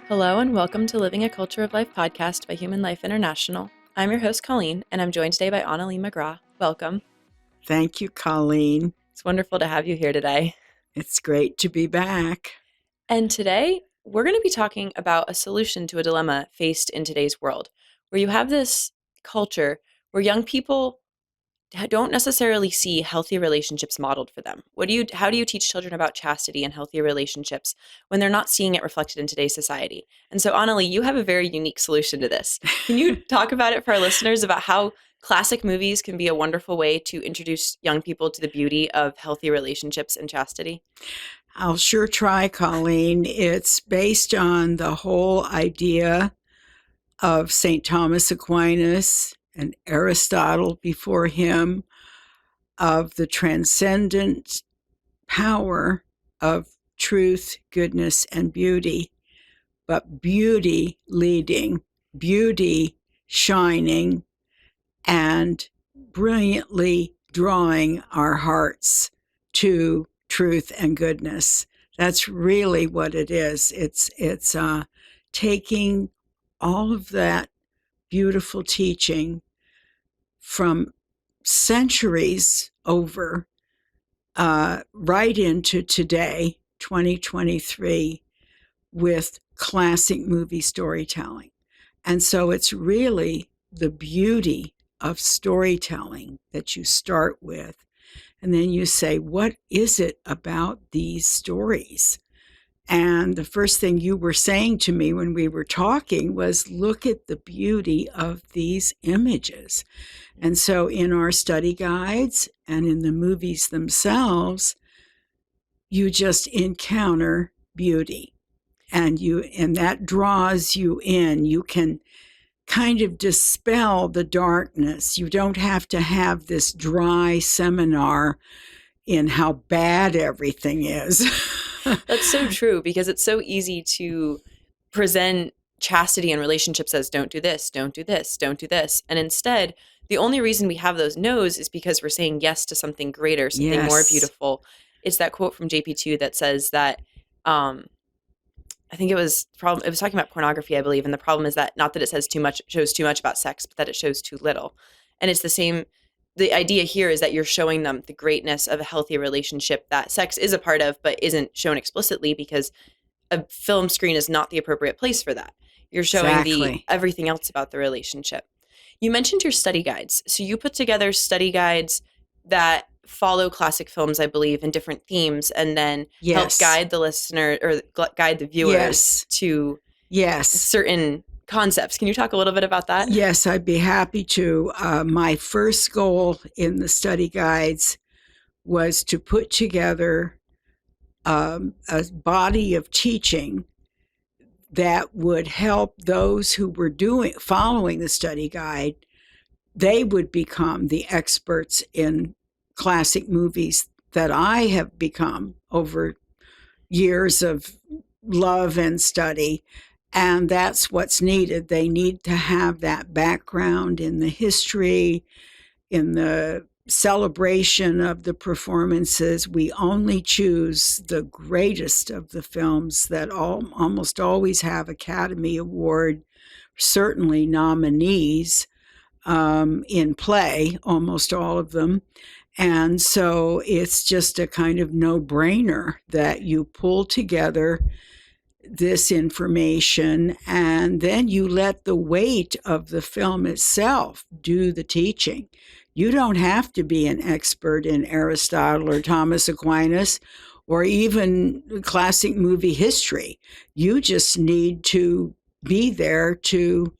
Hello and welcome to Living a Culture of Life podcast by Human Life International. I'm your host, Colleen, and I'm joined today by Onalee McGraw. Welcome. Thank you, Colleen. It's wonderful to have you here today. It's great to be back. And today, we're going to be talking about a solution to a dilemma faced in today's world, where you have this culture where young people don't necessarily see healthy relationships modeled for them. How do you teach children about chastity and healthy relationships when they're not seeing it reflected in today's society? And so, Onalee, you have a very unique solution to this. Can you talk about it for our listeners about how classic movies can be a wonderful way to introduce young people to the beauty of healthy relationships and chastity? I'll sure try, Colleen. It's based on the whole idea of St. Thomas Aquinas and Aristotle before him, of the transcendent power of truth, goodness, and beauty, but beauty leading, beauty shining, and brilliantly drawing our hearts to truth and goodness. That's really what it is. It's taking all of that beautiful teaching from centuries over right into today, 2023, with classic movie storytelling. And so it's really the beauty of storytelling that you start with. And then you say, what is it about these stories? And the first thing you were saying to me when we were talking was, look at the beauty of these images. And so in our study guides and in the movies themselves, you just encounter beauty. And that draws you in. You can kind of dispel the darkness. You don't have to have this dry seminar in how bad everything is. That's so true, because it's so easy to present chastity and relationships as don't do this, don't do this, don't do this. And instead, the only reason we have those no's is because we're saying yes to something greater, something more beautiful. It's that quote from JP2 that says that, I think it was talking about pornography, I believe. And the problem is that not that it says too much, shows too much about sex, but that it shows too little. And it's the same. The idea here is that you're showing them the greatness of a healthy relationship that sex is a part of, but isn't shown explicitly because a film screen is not the appropriate place for that. You're showing everything else about the relationship. You mentioned your study guides. So you put together study guides that follow classic films, I believe, in different themes, and then help guide the listener or guide the viewers to certain concepts. Can you talk a little bit about that? Yes, I'd be happy to. My first goal in the study guides was to put together a body of teaching that would help those who were following the study guide. They would become the experts in classic movies that I have become over years of love and study. And that's what's needed. They need to have that background in the history, in the celebration of the performances. We only choose the greatest of the films that almost always have Academy Award, certainly nominees in play, almost all of them. And so it's just a kind of no-brainer that you pull together this information, and then you let the weight of the film itself do the teaching. You don't have to be an expert in Aristotle or Thomas Aquinas or even classic movie history. You just need to be there to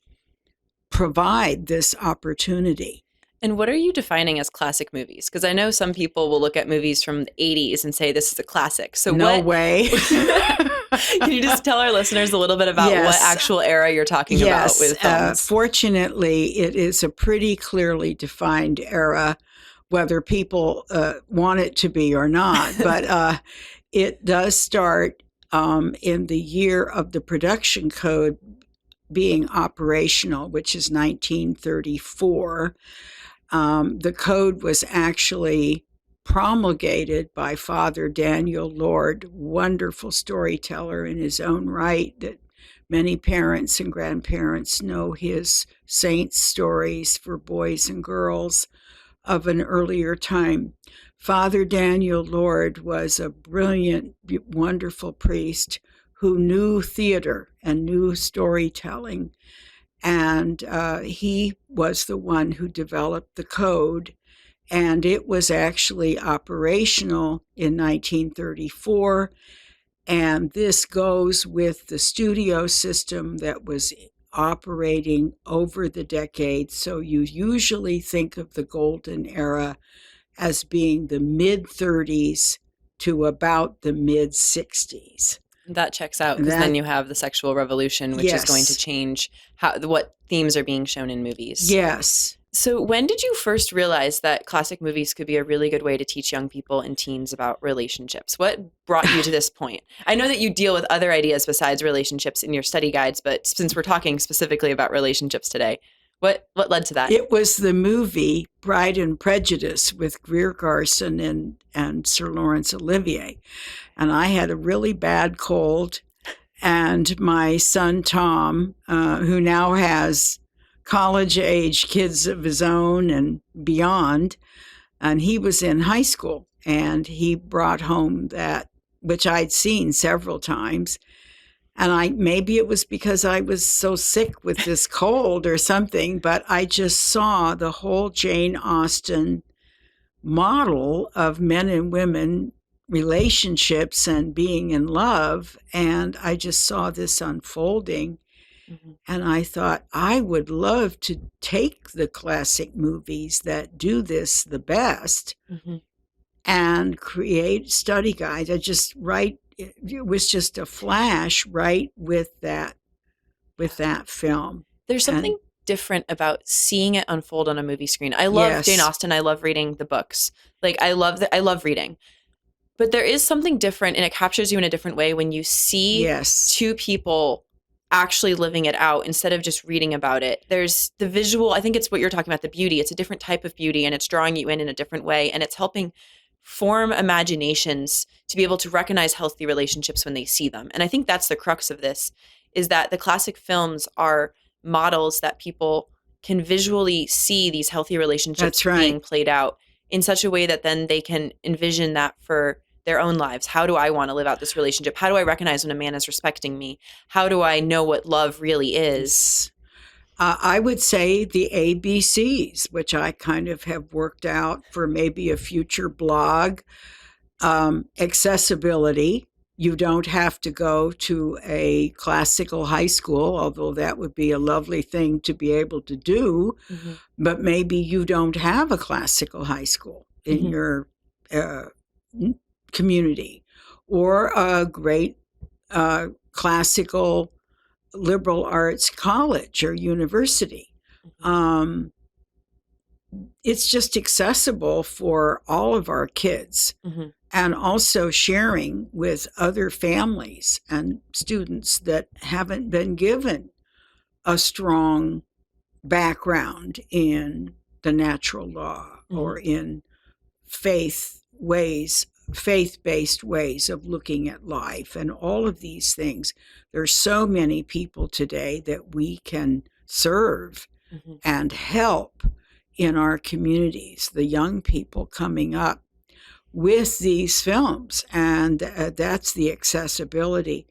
provide this opportunity. And what are you defining as classic movies? Because I know some people will look at movies from the 80s and say this is a classic. So no way. Can you just tell our listeners a little bit about what actual era you're talking about with films? Fortunately, it is a pretty clearly defined era, whether people want it to be or not. But it does start in the year of the production code being operational, which is 1934. The code was actually promulgated by Father Daniel Lord, wonderful storyteller in his own right, that many parents and grandparents know his saints stories for boys and girls of an earlier time. Father Daniel Lord was a brilliant, wonderful priest who knew theater and knew storytelling. And he was the one who developed the code. And it was actually operational in 1934. And this goes with the studio system that was operating over the decades. So you usually think of the golden era as being the mid 30s to about the mid 60s. That checks out, because then you have the sexual revolution, which is going to change what themes are being shown in movies. Yes. So when did you first realize that classic movies could be a really good way to teach young people and teens about relationships? What brought you to this point? I know that you deal with other ideas besides relationships in your study guides, but since we're talking specifically about relationships today, what led to that? It was the movie Pride and Prejudice with Greer Garson and Sir Laurence Olivier. And I had a really bad cold, and my son Tom, who now has college-age kids of his own and beyond, and he was in high school, and he brought home that, which I'd seen several times. And maybe it was because I was so sick with this cold or something, but I just saw the whole Jane Austen model of men and women relationships and being in love. And I just saw this unfolding. Mm-hmm. And I thought, I would love to take the classic movies that do this the best, mm-hmm. and create study guides. I just write. It was just a flash right with that film. There's something different about seeing it unfold on a movie screen. I love Jane Austen. I love reading the books. I love reading. But there is something different, and it captures you in a different way when you see two people actually living it out instead of just reading about it. There's the visual. I think it's what you're talking about, the beauty. It's a different type of beauty, and it's drawing you in a different way, and it's helping form imaginations to be able to recognize healthy relationships when they see them. And I think that's the crux of this, is that the classic films are models that people can visually see these healthy relationships being played out in such a way that then they can envision that for their own lives. How do I want to live out this relationship? How do I recognize when a man is respecting me? How do I know what love really is? I would say the ABCs, which I kind of have worked out for maybe a future blog. Accessibility. You don't have to go to a classical high school, although that would be a lovely thing to be able to do. Mm-hmm. But maybe you don't have a classical high school in mm-hmm. your community, or a great classical liberal arts college or university. Mm-hmm. It's just accessible for all of our kids, mm-hmm. and also sharing with other families and students that haven't been given a strong background in the natural law, mm-hmm. or in faith-based ways of looking at life and all of these things. There's so many people today that we can serve, mm-hmm. and help in our communities, the young people coming up with these films. And that's the accessibility.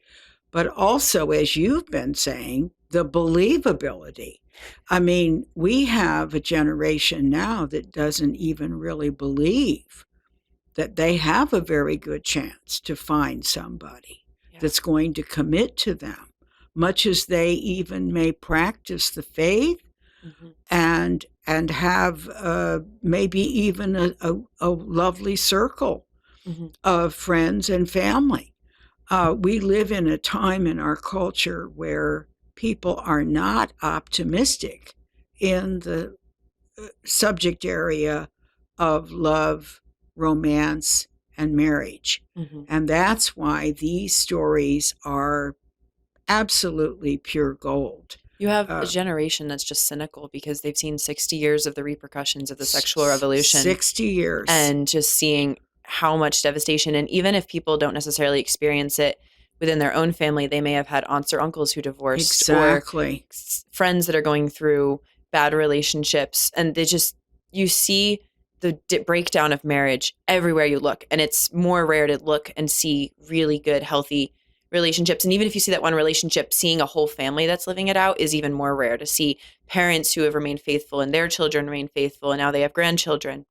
But also, as you've been saying, the believability. I mean, we have a generation now that doesn't even really believe that they have a very good chance to find somebody that's going to commit to them, much as they even may practice the faith, mm-hmm. and have maybe even a lovely circle, mm-hmm. of friends and family. We live in a time in our culture where people are not optimistic in the subject area of love, romance, and marriage. Mm-hmm. And that's why these stories are absolutely pure gold. You have a generation that's just cynical because they've seen 60 years of the repercussions of the sexual revolution. 60 years. And just seeing how much devastation. And even if people don't necessarily experience it within their own family, they may have had aunts or uncles who divorced, or Exactly. friends that are going through bad relationships. And you see the breakdown of marriage everywhere you look. And it's more rare to look and see really good, healthy relationships. And even if you see that one relationship, seeing a whole family that's living it out is even more rare. To see parents who have remained faithful and their children remain faithful, and now they have grandchildren.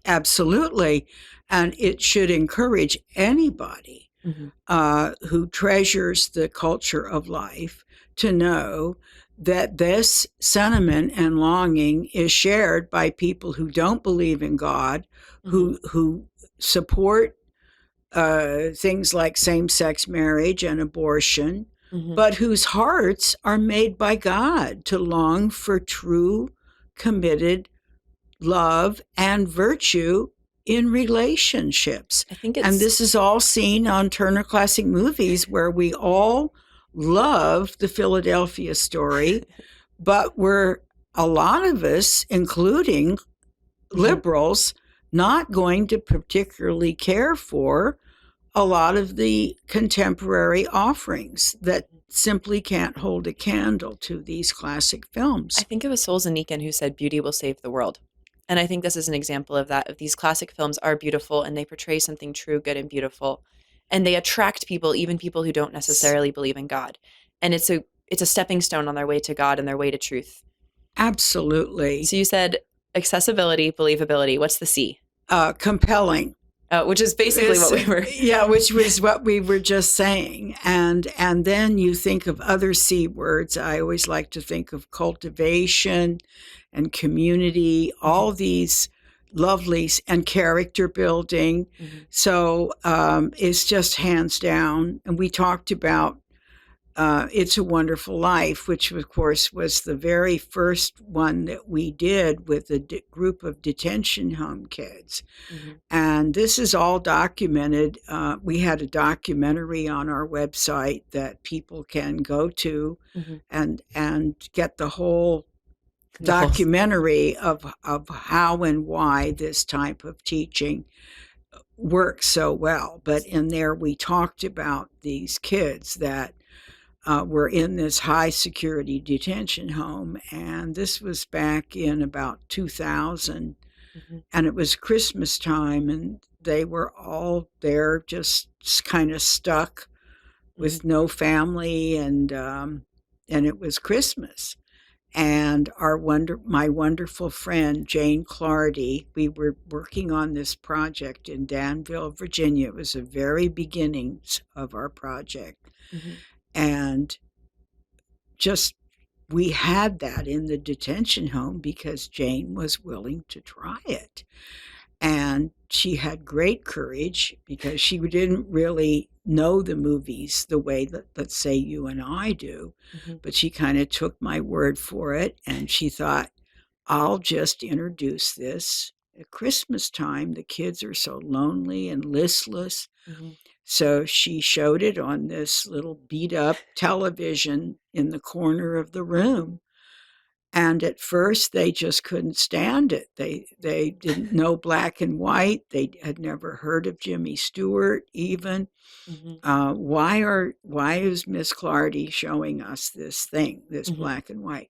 Absolutely. And it should encourage anybody who treasures the culture of life to know that this sentiment and longing is shared by people who don't believe in God, who support things like same-sex marriage and abortion, but whose hearts are made by God to long for true, committed love and virtue in relationships. I think and this is all seen on Turner Classic Movies, where we all love the Philadelphia story, but we're, a lot of us, including liberals, not going to particularly care for a lot of the contemporary offerings that simply can't hold a candle to these classic films. I think it was Solzhenitsyn who said beauty will save the world. And I think this is an example of that. Of these classic films are beautiful, and they portray something true, good, and beautiful. And they attract people, even people who don't necessarily believe in God. And it's a stepping stone on their way to God and their way to truth. Absolutely. So you said accessibility, believability. What's the C? Compelling. Which is basically what we were. Yeah, which was what we were just saying. And then you think of other C words. I always like to think of cultivation and community, all these lovelies, and character building. So it's just hands down. And we talked about It's a Wonderful Life, which of course was the very first one that we did with a group of detention home kids. And this is all documented. We had a documentary on our website that people can go to and get the whole documentary of how and why this type of teaching works so well. But in there we talked about these kids that were in this high security detention home. And this was back in about 2000. And it was Christmas time, and they were all there just kind of stuck with no family. And it was Christmas. And my wonderful friend, Jane Clardy, we were working on this project in Danville, Virginia. It was the very beginnings of our project. And just, we had that in the detention home because Jane was willing to try it. And she had great courage because she didn't really know the movies the way that, let's say, you and I do. But she kind of took my word for it. And she thought, I'll just introduce this at Christmas time. The kids are so lonely and listless. So she showed it on this little beat-up television in the corner of the room. And at first, they just couldn't stand it. They didn't know black and white. They had never heard of Jimmy Stewart, even. Why is Miss Clardy showing us this thing, this black and white?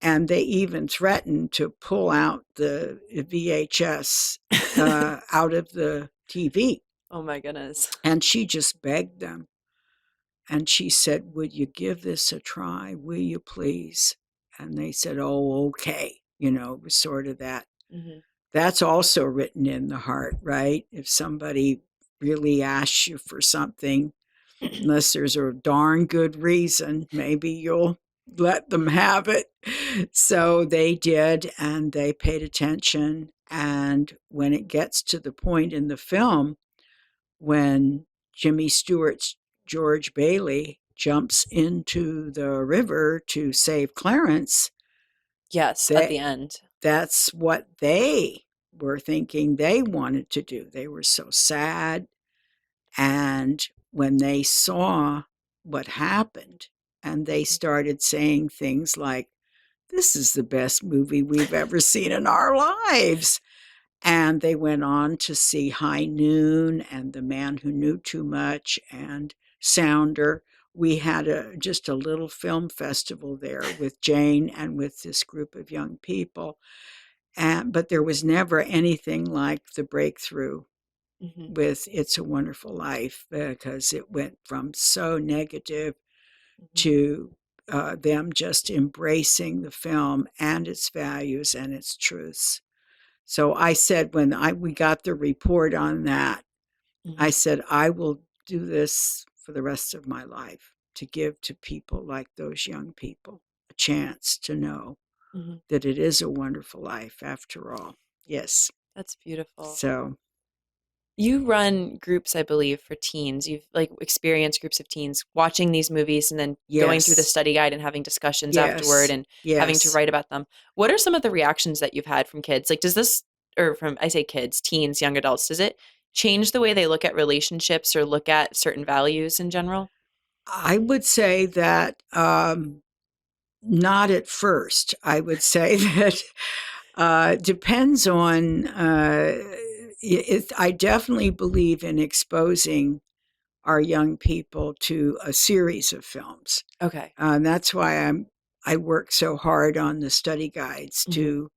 And they even threatened to pull out the VHS out of the TV. Oh my goodness. And she just begged them. And she said, would you give this a try? Will you please? And they said, oh, okay. You know, it was sort of that. That's also written in the heart, right? If somebody really asks you for something, unless there's a darn good reason, maybe you'll let them have it. So they did, and they paid attention. And when it gets to the point in the film when Jimmy Stewart's George Bailey jumps into the river to save Clarence. Yes, at the end. That's what they were thinking they wanted to do. They were so sad. And when they saw what happened, and they started saying things like, this is the best movie we've ever seen in our lives. And they went on to see High Noon and The Man Who Knew Too Much and Sounder. We had just a little film festival there with Jane and with this group of young people. But there was never anything like the breakthrough Mm-hmm. with It's a Wonderful Life, because it went from so negative Mm-hmm. to them just embracing the film and its values and its truths. So I said, when we got the report on that, Mm-hmm. I said, I will do this for the rest of my life, to give to people like those young people a chance to know Mm-hmm. that it is a wonderful life after all. Yes. That's beautiful. So, You run groups, I believe, for teens. You've like experienced groups of teens watching these movies and then going through the yes, study guide and having discussions afterward yes, and having to yes. write about them. What are some of the reactions that you've had from kids? Like, does this, or from, I say kids, teens, young adults, does it change the way they look at relationships or look at certain values in general? I would say that not at first. I would say that depends on. I definitely believe in exposing our young people to a series of films. Okay. That's why I work so hard on the study guides Hmm. to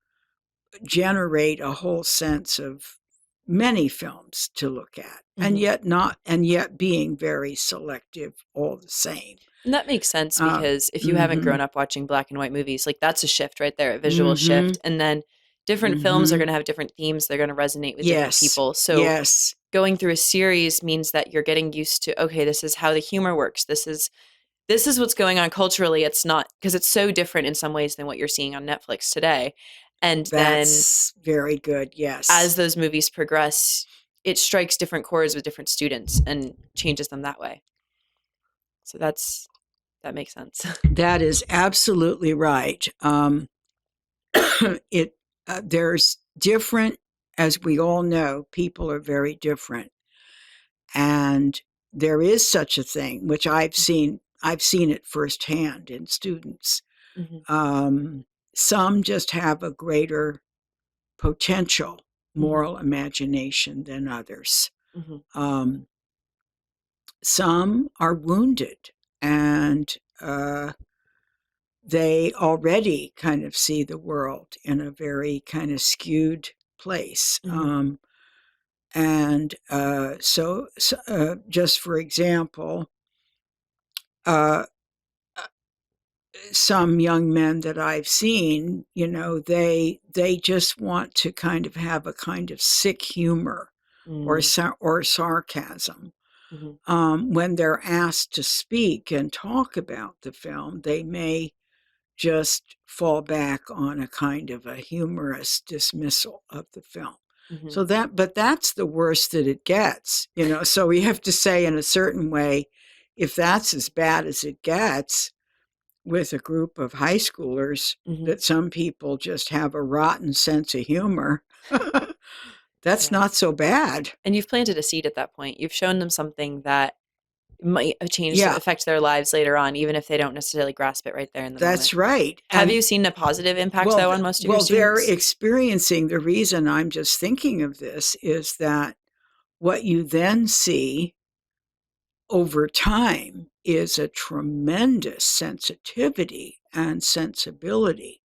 generate a whole sense of many films to look at, and Hmm. yet being very selective all the same. And that makes sense Uh, because if you haven't mm-hmm, grown up watching black and white movies, like that's a shift right there, a visual mm-hmm, shift. And then different films are mm-hmm. going to have different themes. They're going to resonate with different Yes, people. So yes, going through a series means that you're getting used to, okay, this is how the humor works. This is what's going on culturally. It's not, because it's so different in some ways than what you're seeing on Netflix today. And then that's very good. Yes, as those movies progress, it strikes different chords with different students and changes them that way. So that makes sense. that is absolutely right. It there's different, as we all know, people are very different, and there is such a thing, which I've seen. I've seen it firsthand in students. Hmm. Um, some just have a greater potential Hmm. moral imagination than others. Hmm. Um, some are wounded, and they already kind of see the world in a very kind of skewed place. Hmm. Just for example, uh, some young men that I've seen, they just want to kind of have a kind of sick humor or Hmm. or sarcasm. Hmm. When they're asked to speak and talk about the film, they may just fall back on a kind of a humorous dismissal of the film. Hmm. But that's the worst that it gets, So we have to say, in a certain way, if that's as bad as it gets with a group of high schoolers, Hmm. that some people just have a rotten sense of humor, that's Yeah. not so bad. And you've planted a seed at that point. You've shown them something that might change, Yeah, affect their lives later on, even if they don't necessarily grasp it right there in the moment. that's right. Have And you seen a positive impact, well, though, on most of your well, they're students? experiencing, the reason I'm just thinking of this is that what you then see over time is a tremendous sensitivity and sensibility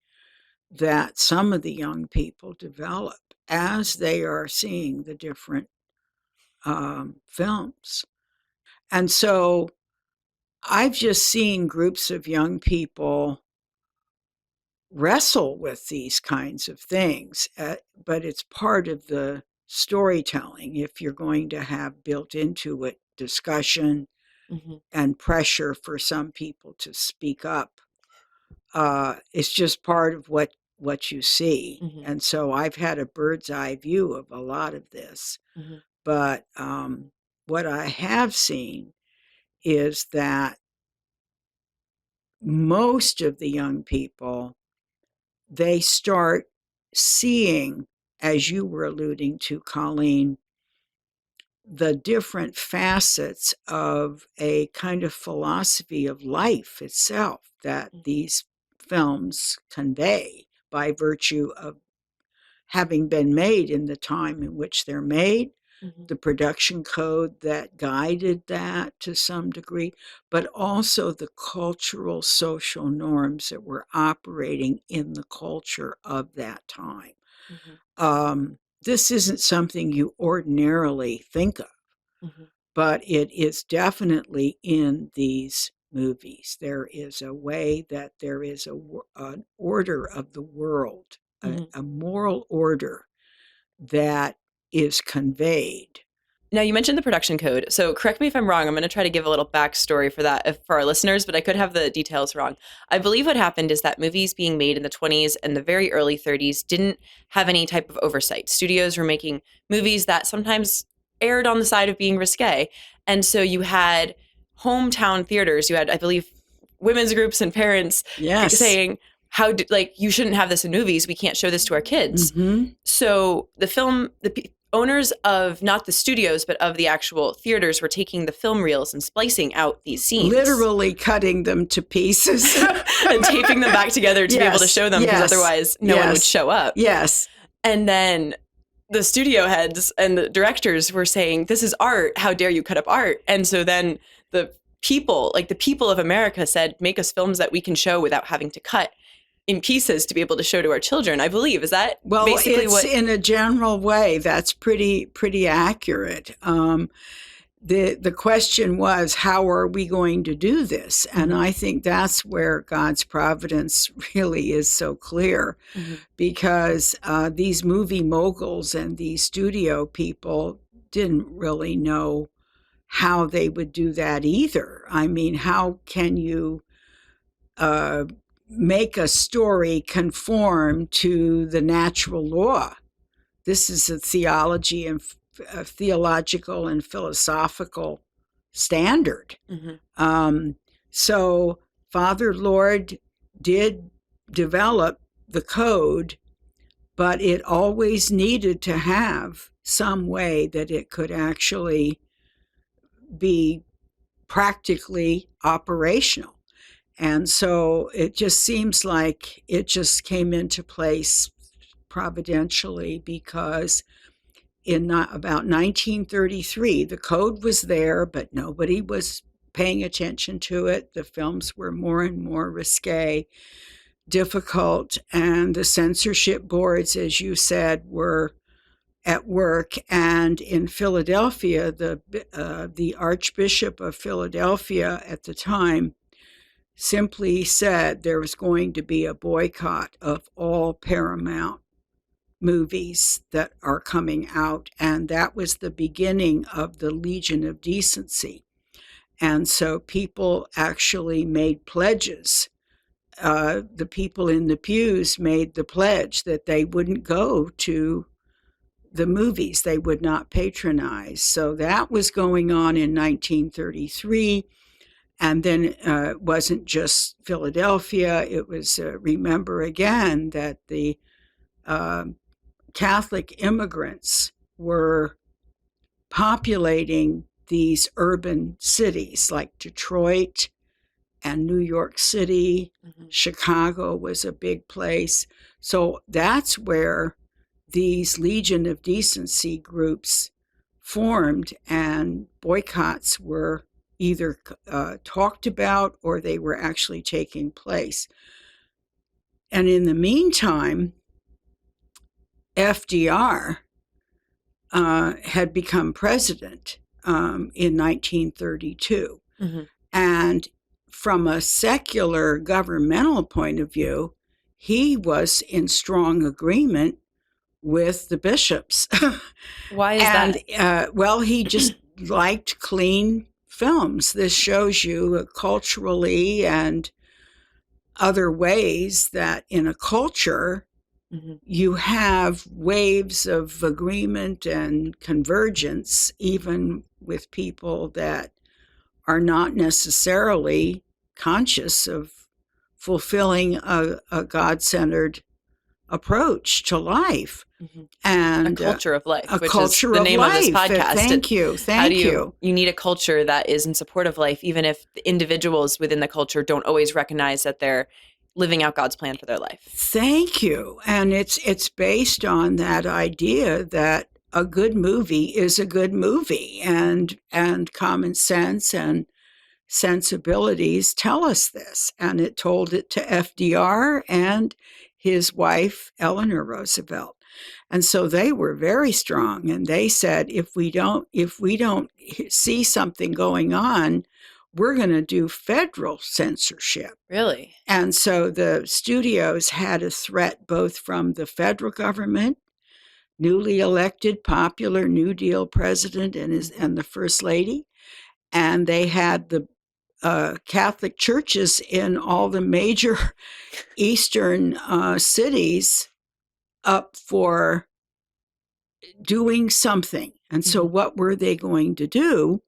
that some of the young people develop as they are seeing the different films. And so I've just seen groups of young people wrestle with these kinds of things, but it's part of the storytelling. If you're going to have built into it discussion Hmm. and pressure for some people to speak up, it's just part of what you see. Hmm. And so I've had a bird's eye view of a lot of this, Hmm. but what I have seen is that most of the young people, they start seeing, as you were alluding to, Colleen, the different facets of a kind of philosophy of life itself that these films convey by virtue of having been made in the time in which they're made, Mm-hmm. the production code that guided that to some degree, but also the cultural social norms that were operating in the culture of that time. Mm-hmm. This isn't something you ordinarily think of, Mm-hmm. but it is definitely in these movies. There is a way that there is an order of the world, Mm-hmm. a moral order that is conveyed. Now, you mentioned the production code. So correct me if I'm wrong. I'm going to try to give a little backstory for that for our listeners, but I could have the details wrong. I believe what happened is that movies being made in the 20s and the very early 30s didn't have any type of oversight. Studios were making movies that sometimes aired on the side of being risque. And so you had hometown theaters. You had, I believe, women's groups and parents Yes. saying, you shouldn't have this in movies. We can't show this to our kids. Mm-hmm. So the owners of not the studios, but of the actual theaters were taking the film reels and splicing out these scenes. Literally cutting them to pieces. And taping them back together to be able to show them, because otherwise no one would show up. Yes. And then the studio heads and the directors were saying, this is art. How dare you cut up art? And so then the people of America said, make us films that we can show without having to cut in pieces to be able to show to our children, I believe. Is that basically it's in a general way, that's pretty accurate. The question was, how are we going to do this? And I think that's where God's providence really is so clear, because these movie moguls and these studio people didn't really know how they would do that either. I mean, how can you make a story conform to the natural law? This is a theology and a theological and philosophical standard. So Father Lord did develop the code, but it always needed to have some way that it could actually be practically operational. And so it just seems like it just came into place providentially, because in about 1933, the code was there, but nobody was paying attention to it. The films were more and more risque, difficult, and the censorship boards, as you said, were at work. And in Philadelphia, the Archbishop of Philadelphia at the time simply said there was going to be a boycott of all Paramount movies that are coming out. And that was the beginning of the Legion of Decency. And so people actually made pledges. The people in the pews made the pledge that they wouldn't go to the movies, they would not patronize. So that was going on in 1933. And then it wasn't just Philadelphia. It was, remember again, that the Catholic immigrants were populating these urban cities like Detroit and New York City. Chicago was a big place. So that's where these Legion of Decency groups formed, and boycotts were either talked about or they were actually taking place. And in the meantime, FDR had become president in 1932. And from a secular governmental point of view, he was in strong agreement with the bishops. Why is that? Well, he just liked clean films. This shows you culturally and other ways that in a culture, you have waves of agreement and convergence, even with people that are not necessarily conscious of fulfilling a God-centered approach to life. And a culture of life, which is the name of this podcast. Thank you. You need a culture that is in support of life, even if the individuals within the culture don't always recognize that they're living out God's plan for their life. Thank you. And it's based on that idea that a good movie is a good movie, and common sense and sensibilities tell us this. And it told it to FDR and his wife Eleanor Roosevelt. And so they were very strong, and they said, if we don't see something going on, we're going to do federal censorship. Really? And so the studios had a threat both from the federal government, newly elected popular New Deal president and the first lady, and they had the Catholic churches in all the major eastern cities up for doing something. And so what were they going to do?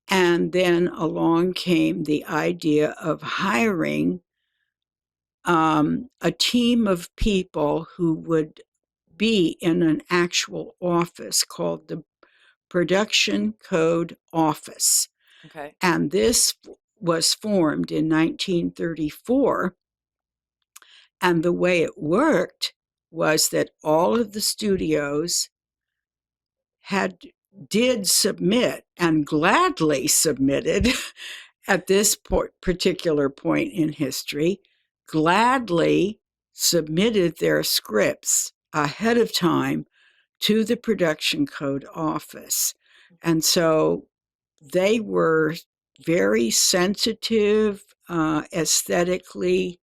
And then along came the idea of hiring a team of people who would be in an actual office called the Production Code Office. Okay. And this was formed in 1934. And the way it worked was that all of the studios did submit, and gladly submitted at this particular point in history, gladly submitted their scripts ahead of time to the Production Code Office. And so they were very sensitive, aesthetically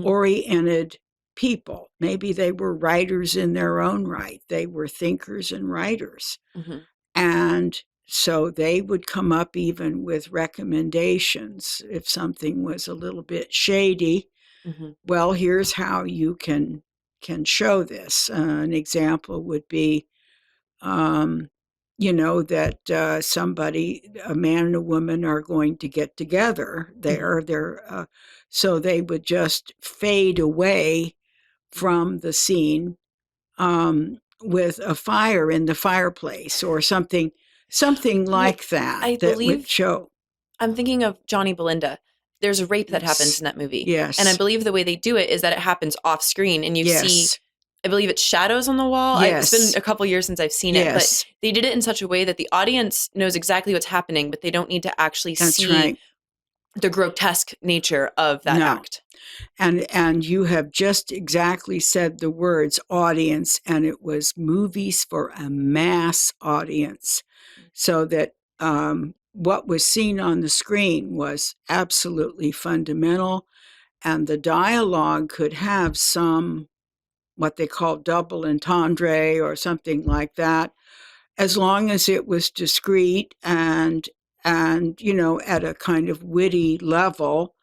oriented people. Maybe they were writers in their own right. They were thinkers and writers. And so they would come up even with recommendations if something was a little bit shady. Well, here's how you can show this. An example would be, that somebody, a man and a woman, are going to get together there. So they would just fade away from the scene with a fire in the fireplace or something like that. I that believe would show. I'm thinking of Johnny Belinda. There's a rape that happens in that movie. Yes. And I believe the way they do it is that it happens off screen, and you see, Yes. I believe it's shadows on the wall. Yes. It's been a couple years since I've seen it, Yes. but they did it in such a way that the audience knows exactly what's happening, but they don't need to actually That's see right. the grotesque nature of that No. act. And you have just exactly said the words audience, and it was movies for a mass audience, so that what was seen on the screen was absolutely fundamental, and the dialogue could have some, what they call double entendre or something like that, as long as it was discreet and at a kind of witty level.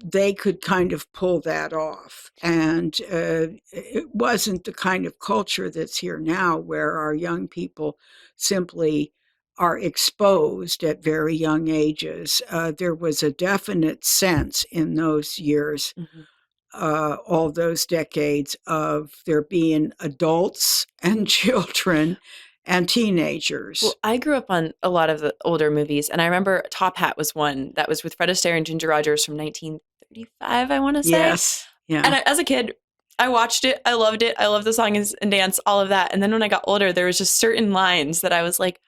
They could kind of pull that off. And it wasn't the kind of culture that's here now, where our young people simply are exposed at very young ages. There was a definite sense in those years, all those decades, of there being adults and children and teenagers. Well, I grew up on a lot of the older movies, and I remember Top Hat was one that was with Fred Astaire and Ginger Rogers from 1935, I want to say. Yes. Yeah. And as a kid, I watched it. I loved it. I loved the song and dance, all of that. And then when I got older, there was just certain lines that I was like,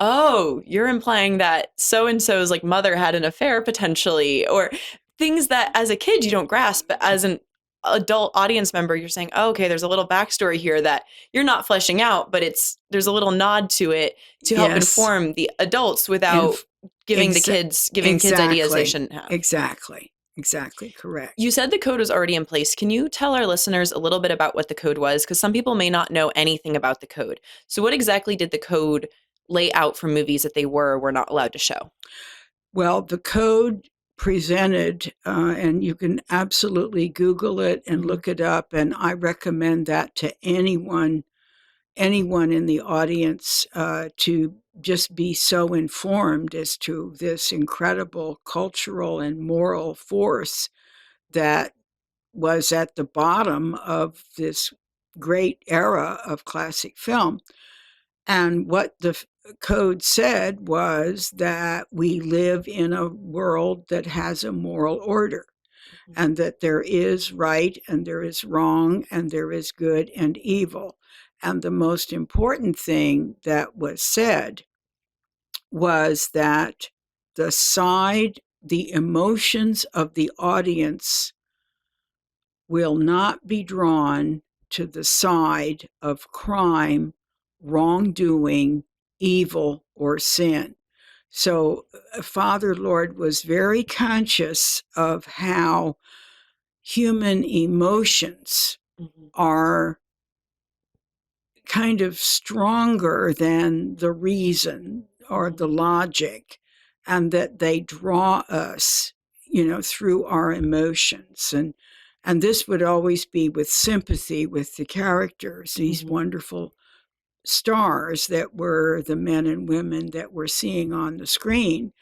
oh, you're implying that so-and-so's like mother had an affair potentially, or things that as a kid you don't grasp, but as an adult audience member, you're saying, oh, okay, there's a little backstory here that you're not fleshing out, but there's a little nod to it to help inform the adults without giving kids ideas they shouldn't have. Exactly correct. You said the code was already in place. Can you tell our listeners a little bit about what the code was? Because some people may not know anything about the code. So what exactly did the code lay out for movies that they were or were not allowed to show? Well, the code presented, and you can absolutely Google it and look it up, and I recommend that to anyone in the audience, to just be so informed as to this incredible cultural and moral force that was at the bottom of this great era of classic film. And what the code said was that we live in a world that has a moral order, and that there is right and there is wrong and there is good and evil. And the most important thing that was said was that the emotions of the audience will not be drawn to the side of crime, wrongdoing, evil, or sin. So Father Lord was very conscious of how human emotions are kind of stronger than the reason or the logic, and that they draw us, through our emotions. And this would always be with sympathy with the characters, these wonderful stars that were the men and women that we're seeing on the screen.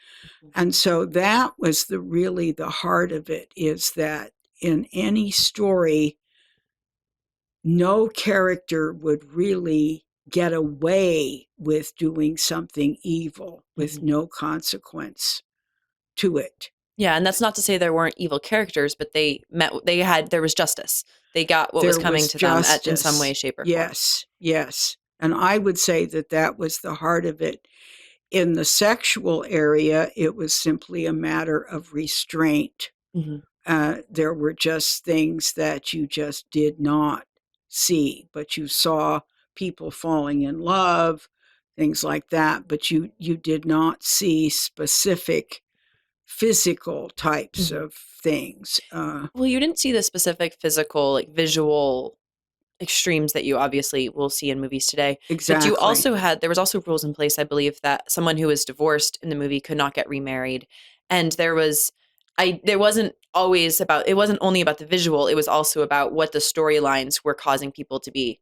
And so that was really the heart of it, is that in any story, no character would really get away with doing something evil with no consequence to it. Yeah, and that's not to say there weren't evil characters, but there was justice. They got what was coming to them in some way, shape, or form. Yes. And I would say that was the heart of it. In the sexual area, it was simply a matter of restraint. There were just things that you just did not see, but you saw people falling in love, things like that, but you did not see specific physical types of things. Well, you didn't see the specific physical, like visual extremes that you obviously will see in movies today. Exactly. But there was also rules in place, I believe, that someone who was divorced in the movie could not get remarried. And it wasn't only about the visual, it was also about what the storylines were causing people to be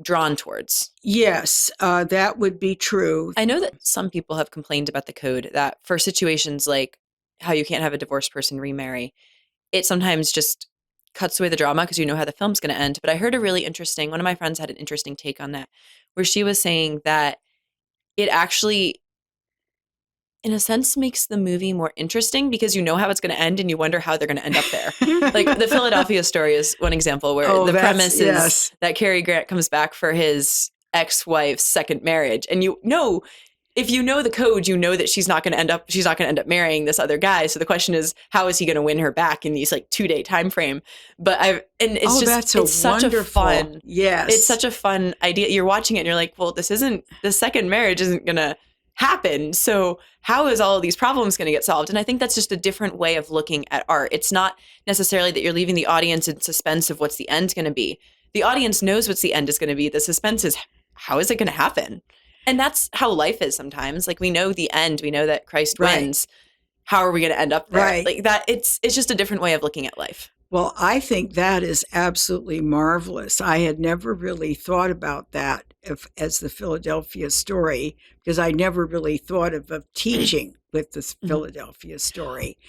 drawn towards. Yes, that would be true. I know that some people have complained about the code, that for situations like how you can't have a divorced person remarry, it sometimes just cuts away the drama because you know how the film's going to end. But I heard one of my friends had an interesting take on that, where she was saying that it actually, in a sense, makes the movie more interesting because you know how it's going to end and you wonder how they're going to end up there. Like the Philadelphia story is one example where the premise is that Cary Grant comes back for his ex-wife's second marriage. And if you know the code, you know that she's not going to end up marrying this other guy. So the question is, how is he going to win her back in these 2-day time frame? It's such a fun idea. You're watching it and you're like, well, the second marriage isn't going to happen. So how is all of these problems going to get solved? And I think that's just a different way of looking at art. It's not necessarily that you're leaving the audience in suspense of what's the end going to be. The audience knows what's the end is going to be. The suspense is, how is it going to happen? And that's how life is sometimes. We know the end. We know that Christ wins. How are we going to end up there? Right. It's just a different way of looking at life. Well, I think that is absolutely marvelous. I had never really thought about that as the Philadelphia story, because I never really thought of teaching with the Philadelphia story.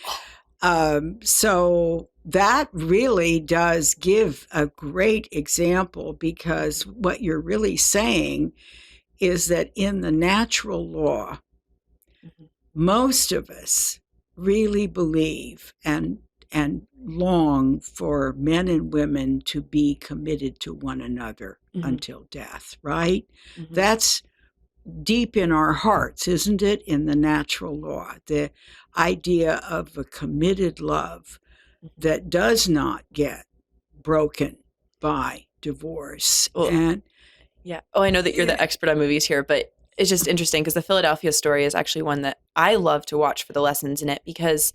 So that really does give a great example, because what you're really saying is that in the natural law, most of us really believe and long for men and women to be committed to one another until death, right? That's deep in our hearts, isn't it? In the natural law, the idea of a committed love that does not get broken by divorce. Yeah. Oh, I know that you're the expert on movies here, but it's just interesting because the Philadelphia story is actually one that I love to watch for the lessons in it, because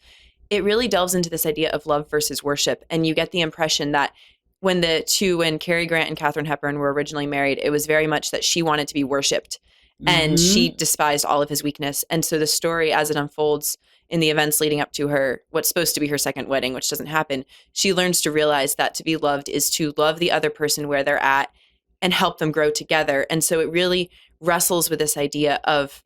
it really delves into this idea of love versus worship. And you get the impression that when Cary Grant and Katharine Hepburn were originally married, it was very much that she wanted to be worshipped and she despised all of his weakness. And so the story, as it unfolds in the events leading up to what's supposed to be her second wedding, which doesn't happen, she learns to realize that to be loved is to love the other person where they're at and help them grow together. And so it really wrestles with this idea of,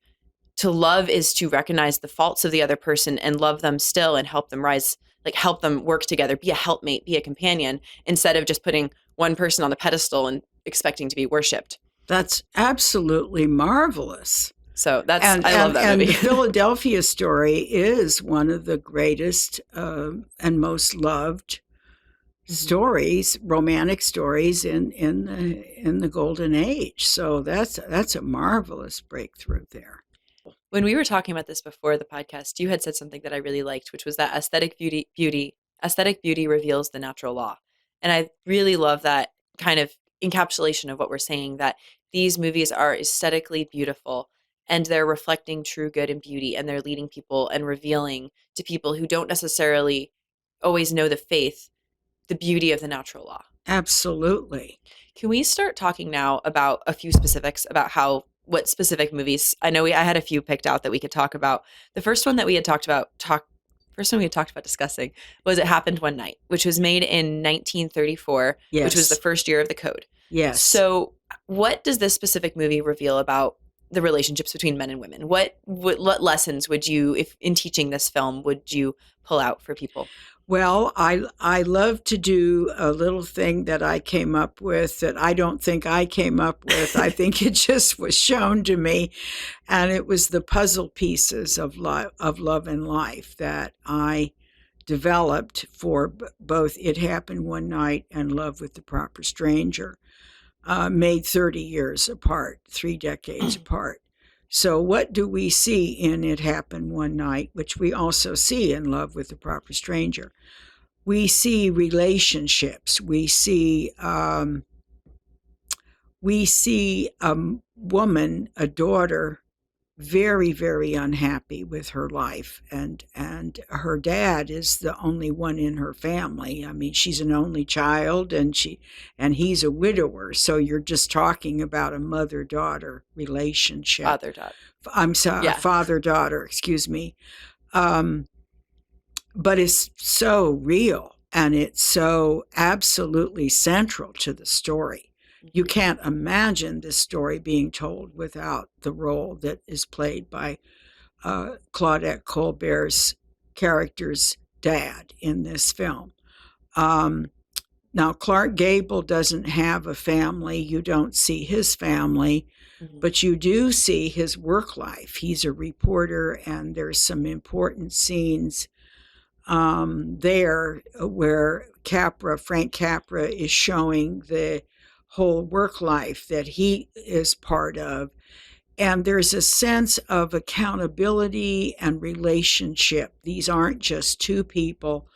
to love is to recognize the faults of the other person and love them still and help them rise, help them work together, be a helpmate, be a companion, instead of just putting one person on the pedestal and expecting to be worshipped. That's absolutely marvelous. So I love that movie. And the Philadelphia story is one of the greatest and most loved stories, romantic stories in the golden age. So that's a marvelous breakthrough there. When we were talking about this before the podcast, you had said something that I really liked, which was that aesthetic beauty reveals the natural law. And I really love that kind of encapsulation of what we're saying, that these movies are aesthetically beautiful and they're reflecting true good and beauty, and they're leading people and revealing to people who don't necessarily always know the faith, the beauty of the natural law. Absolutely. Can we start talking now about a few specifics about what specific movies? I know I had a few picked out that we could talk about. The first one that we had talked about discussing was It Happened One Night, which was made in 1934, Yes. which was the first year of the code. Yes. So what does this specific movie reveal about the relationships between men and women? What lessons would you, if in teaching this film, would you pull out for people? Well, I love to do a little thing that I came up with that I don't think I came up with. I think it just was shown to me, and it was the puzzle pieces of love and life that I developed for both It Happened One Night and Love with the Proper Stranger, made 30 years apart, 3 decades apart. So what do we see in It Happened One Night, which we also see in Love with the Proper Stranger? We see relationships. We see a woman, a daughter, very, very unhappy with her life, and her dad is the only one in her family. I mean, she's an only child, and he's a widower. So you're just talking about a mother-daughter relationship. Father-daughter. I'm sorry, Yeah. father-daughter. Excuse me. But it's so real, and it's so absolutely central to the story. You can't imagine this story being told without the role that is played by Claudette Colbert's character's dad in this film. Now, Clark Gable doesn't have a family. You don't see his family, but you do see his work life. He's a reporter, and there's some important scenes there where Frank Capra is showing the whole work life that he is part of. And there's a sense of accountability and relationship. These aren't just two people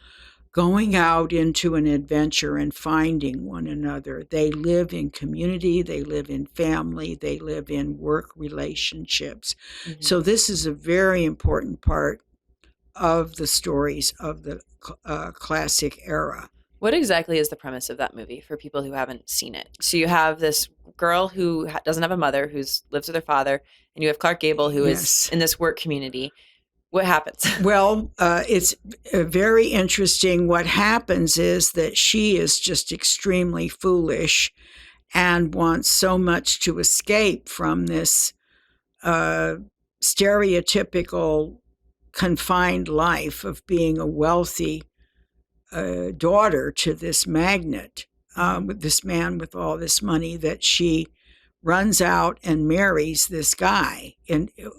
going out into an adventure and finding one another. They live in community, they live in family, they live in work relationships. So this is a very important part of the stories of the classic era. What exactly is the premise of that movie for people who haven't seen it? So you have this girl who doesn't have a mother, who lives with her father, and you have Clark Gable, who is in this work community. What happens? Well, it's very interesting. What happens is that she is just extremely foolish and wants so much to escape from this stereotypical confined life of being a wealthy daughter to this magnate, this man with all this money, that she runs out and marries this guy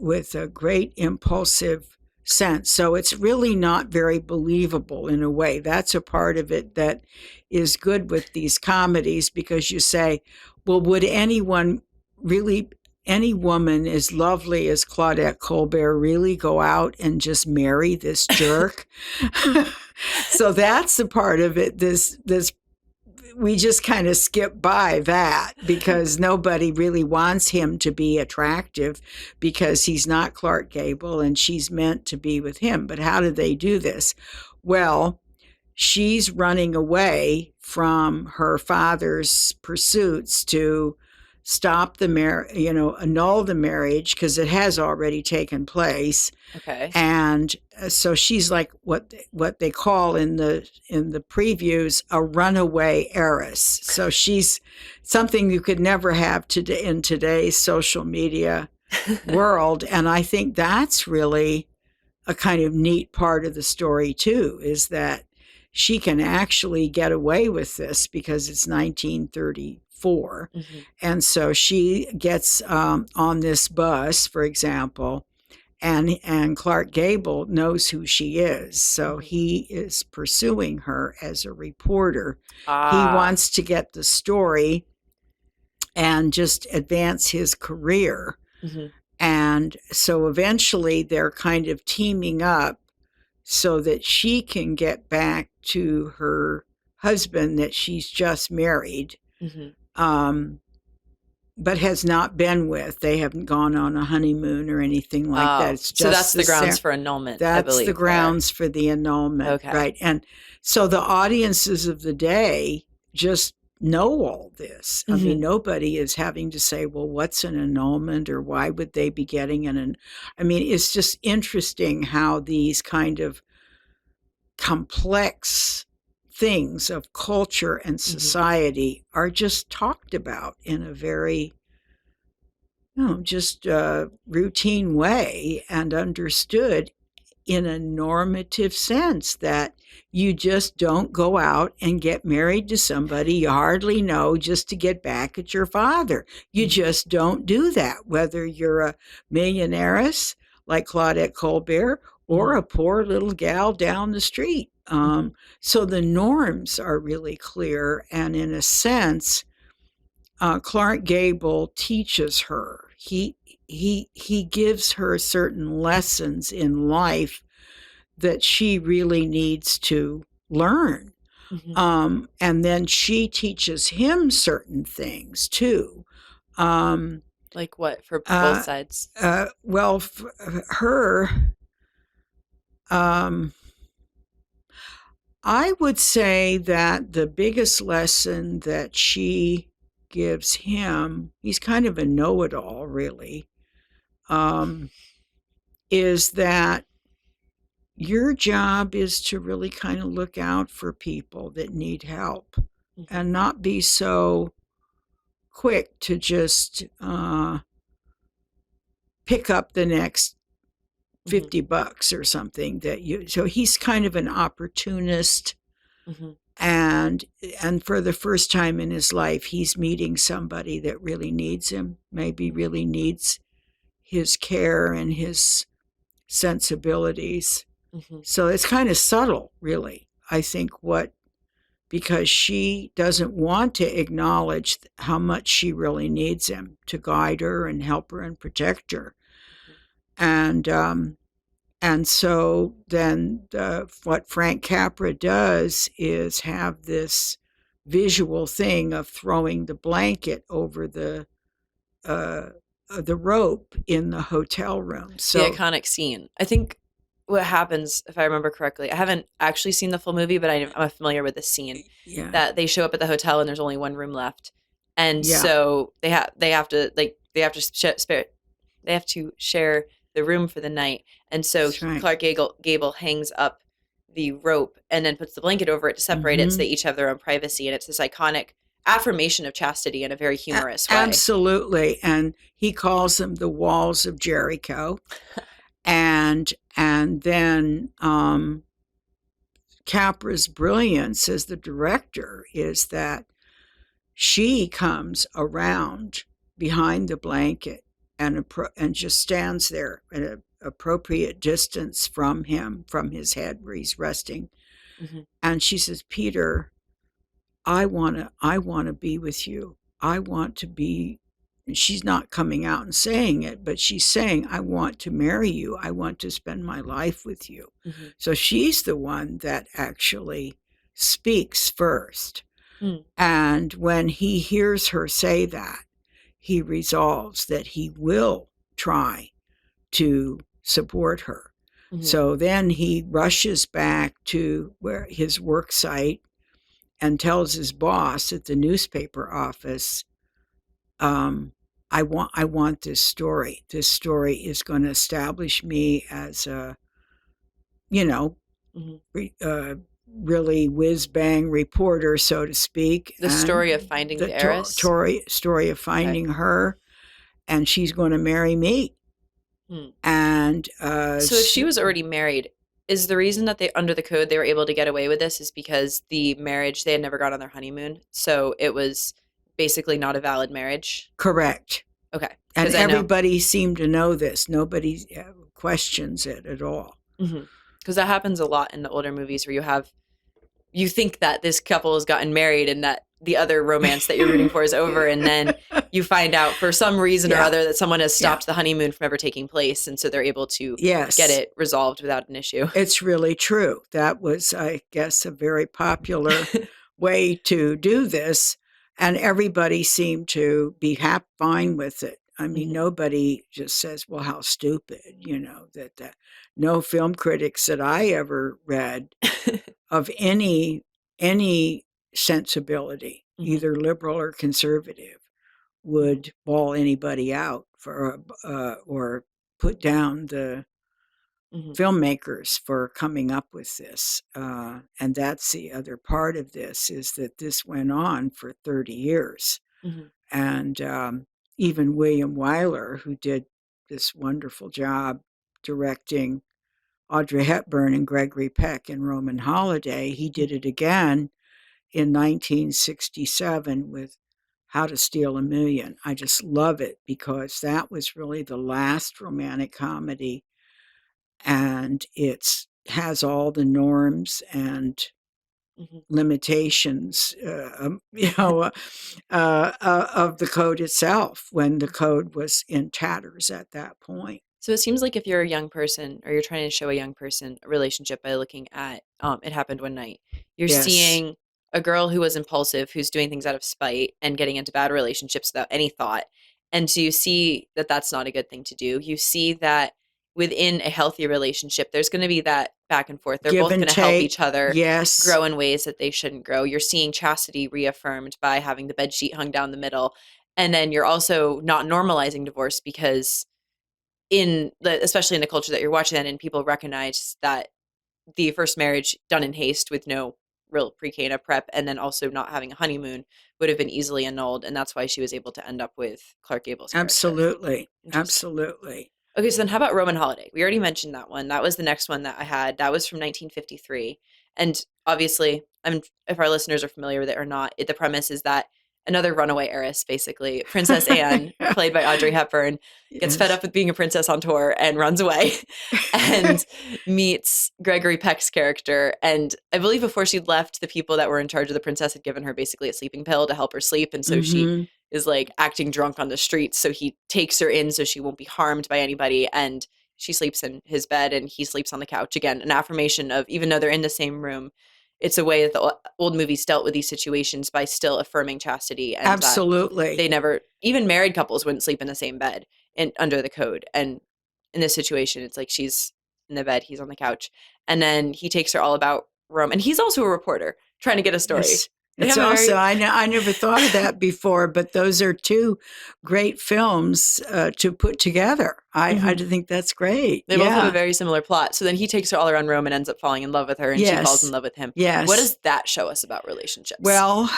with a great impulsive sense. So it's really not very believable in a way. That's a part of it that is good with these comedies, because you say, well, would any woman as lovely as Claudette Colbert really go out and just marry this jerk? So that's the part of it. This we just kind of skip by that, because nobody really wants him to be attractive, because he's not Clark Gable and she's meant to be with him. But how do they do this? Well, she's running away from her father's pursuits to stop the annul the marriage, because it has already taken place. Okay. And so she's like what they call in the previews a runaway heiress. So she's something you could never have in today's social media world. And I think that's really a kind of neat part of the story too, is that she can actually get away with this because it's 1934. And so she gets on this bus, for example, and Clark Gable knows who she is, so Mhm. he is pursuing her as a reporter. He Ah. wants to get the story and just advance his career. Mhm. And so eventually they're kind of teaming up so that she can get back to her husband that she's just married, Mhm. um, but has not been with. They haven't gone on a honeymoon or anything like that. Oh, It's so just that's the grounds for annulment, I that's the believe, there. grounds for the annulment, Okay. right? And so the audiences of the day just know all this. I mean, Mhm. nobody is having to say, well, what's an annulment or why would they be getting I mean, it's just interesting how these kind of complex things of culture and Mhm. society are just talked about in a very just routine way and understood in a normative sense that you just don't go out and get married to somebody you hardly know just to get back at your father. You Mhm. just don't do that, whether you're a millionaires like Claudette Colbert or Mhm. a poor little gal down the street. Mhm. So the norms are really clear, and in a sense, Clark Gable teaches her. He gives her certain lessons in life that she really needs to learn. Mhm. And then she teaches him certain things too. Um, Like what for both uh, sides? well, her, um, I would say that the biggest lesson that she gives him, he's kind of a know it all, really, um, is that your job is to really kind of look out for people that need help Mhm. and not be so quick to just pick up the next Mhm. $50 or something that you so he's kind of an opportunist, Mhm. and for the first time in his life he's meeting somebody that really needs him, maybe really needs his care and his sensibilities. Mhm. So it's kind of subtle, really, I think, what because she doesn't want to acknowledge how much she really needs him to guide her and help her and protect her. Mhm. And so then what Frank Capra does is have this visual thing of throwing the blanket over uh, the rope in the hotel room. The So iconic scene. I think what happens, if I remember correctly, I haven't actually seen the full movie, but I'm familiar with this scene yeah, that they show up at the hotel and there's only one room left, and yeah, so they have to spare they have to share the room for the night, and so that's right. Gable hangs up the rope and then puts the blanket over it to separate it, so Hmm. they each have their own privacy, and it's this iconic affirmation of chastity in a very humorous way. Absolutely. And he calls them the walls of Jericho. And then Capra's brilliance as the director is that she comes around behind the blanket and just stands there at an appropriate distance from him, from his head where he's resting. Hmm. And she says, Peter, I want to be with you. I want to be, and she's not coming out and saying it, but she's saying, I want to marry you. I want to spend my life with you. Hmm. So she's the one that actually speaks first. Mm. And when he hears her say that, he resolves that he will try to support her. Hmm. So then he rushes back to where his work site and tells his boss at the newspaper office, I want this story. This story is going to establish me as a, you know, Hmm. uh, really whiz bang reporter, so to speak, The story of and finding the the heiress. story of Okay. finding her, and she's going to marry me. Hmm. And So if she was already married, is the reason that they under the code they were able to get away with this is because the marriage they had never gone on their honeymoon, so it was basically not a valid marriage? correct. Okay, And because I know. everybody seemed to know this. Nobody, of questions it at all. Because that happens a lot in the older movies where you think that this couple has gotten married and that the other romance that you're rooting for is over, and then you find out for some reason or other that someone has stopped the honeymoon from ever taking place, and so they're able to get it resolved without an issue. It's really true. That was, I guess, a very popular way to do this, and everybody seemed to be fine with it. I mean, nobody just says, well, how stupid, that no film critics that I ever read of any sensibility, either liberal or conservative, would bawl anybody out for or put down the filmmakers for coming up with this. And that's the other part of this, is that this went on for 30 years. And even William Wyler, who did this wonderful job directing Audrey Hepburn and Gregory Peck in Roman Holiday, he did it again in 1967 with How to Steal a Million. I just love it because that was really the last romantic comedy, and it has all the norms and limitations, of the code itself, when the code was in tatters at that point. So it seems like if you're a young person or you're trying to show a young person a relationship by looking at It Happened One Night, you're seeing a girl who was impulsive, who's doing things out of spite and getting into bad relationships without any thought. And so you see that that's not a good thing to do. You see that within a healthy relationship, there's going to be that back and forth. They're both going to help each other grow in ways that they shouldn't grow. You're seeing chastity reaffirmed by having the bed sheet hung down the middle. And then you're also not normalizing divorce because especially in the culture that you're watching that in, people recognize that the first marriage done in haste with no real pre-K prep, and then also not having a honeymoon, would have been easily annulled. And that's why she was able to end up with Clark Gable's character. Absolutely. Okay, so then how about Roman Holiday? We already mentioned that one. That was the next one that I had. That was from 1953. And obviously, if our listeners are familiar with it or not, the premise is that another runaway heiress, basically, Princess Anne, played by Audrey Hepburn, gets fed up with being a princess on tour and runs away and meets Gregory Peck's character. And I believe before she'd left, the people that were in charge of the princess had given her basically a sleeping pill to help her sleep. And so she is like acting drunk on the streets. So he takes her in so she won't be harmed by anybody. And she sleeps in his bed and he sleeps on the couch. Again, an affirmation of, even though they're in the same room, it's a way that the old movies dealt with these situations by still affirming chastity. And absolutely. They never, even married couples wouldn't sleep in the same bed under the code. And in this situation, it's like she's in the bed, he's on the couch. And then he takes her all about Rome. And he's also a reporter trying to get a story. Yes. It's also, I never thought of that before, but those are two great films to put together. I think that's great. They both have a very similar plot. So then he takes her all around Rome and ends up falling in love with her, and she falls in love with him. Yes. What does that show us about relationships? Well,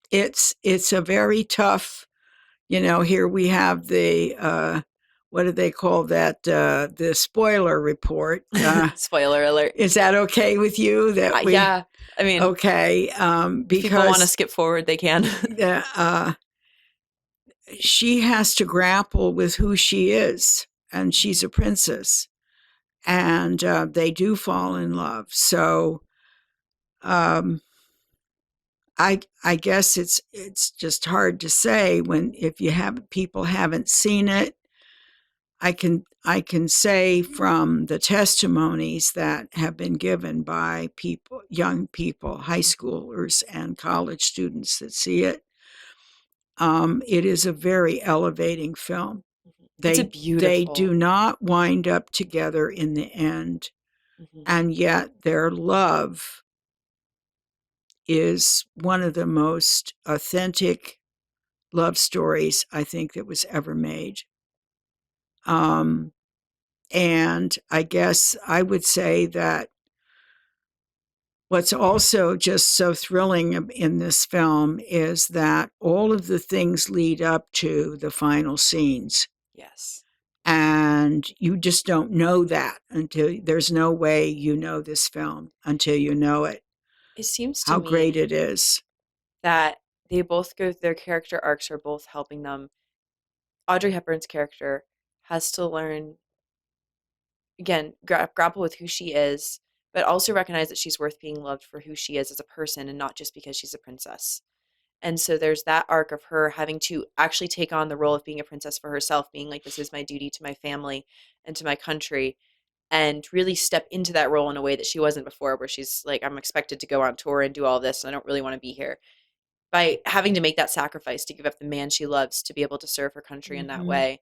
it's a very tough, here we have the, what do they call that? The spoiler report. Spoiler alert. Is that okay with you? Yeah. I mean, okay. Because people want to skip forward, they can. She has to grapple with who she is, and she's a princess, and they do fall in love. So, I guess it's just hard to say if people haven't seen it. I can say from the testimonies that have been given by young people, high schoolers and college students that see it, it is a very elevating film. It's a beautiful. They do not wind up together in the end, and yet their love is one of the most authentic love stories I think that was ever made. And I guess I would say that what's also just so thrilling in this film is that all of the things lead up to the final scenes. Yes. And you just don't know that there's no way you know this film until you know it. It seems to me how great it is. That they both their character arcs are both helping them. Audrey Hepburn's character has to learn, again, grapple with who she is, but also recognize that she's worth being loved for who she is as a person and not just because she's a princess. And so there's that arc of her having to actually take on the role of being a princess for herself, being like, this is my duty to my family and to my country, and really step into that role in a way that she wasn't before, where she's like, I'm expected to go on tour and do all this, and I don't really want to be here. By having to make that sacrifice to give up the man she loves to be able to serve her country in that Mm-hmm. way,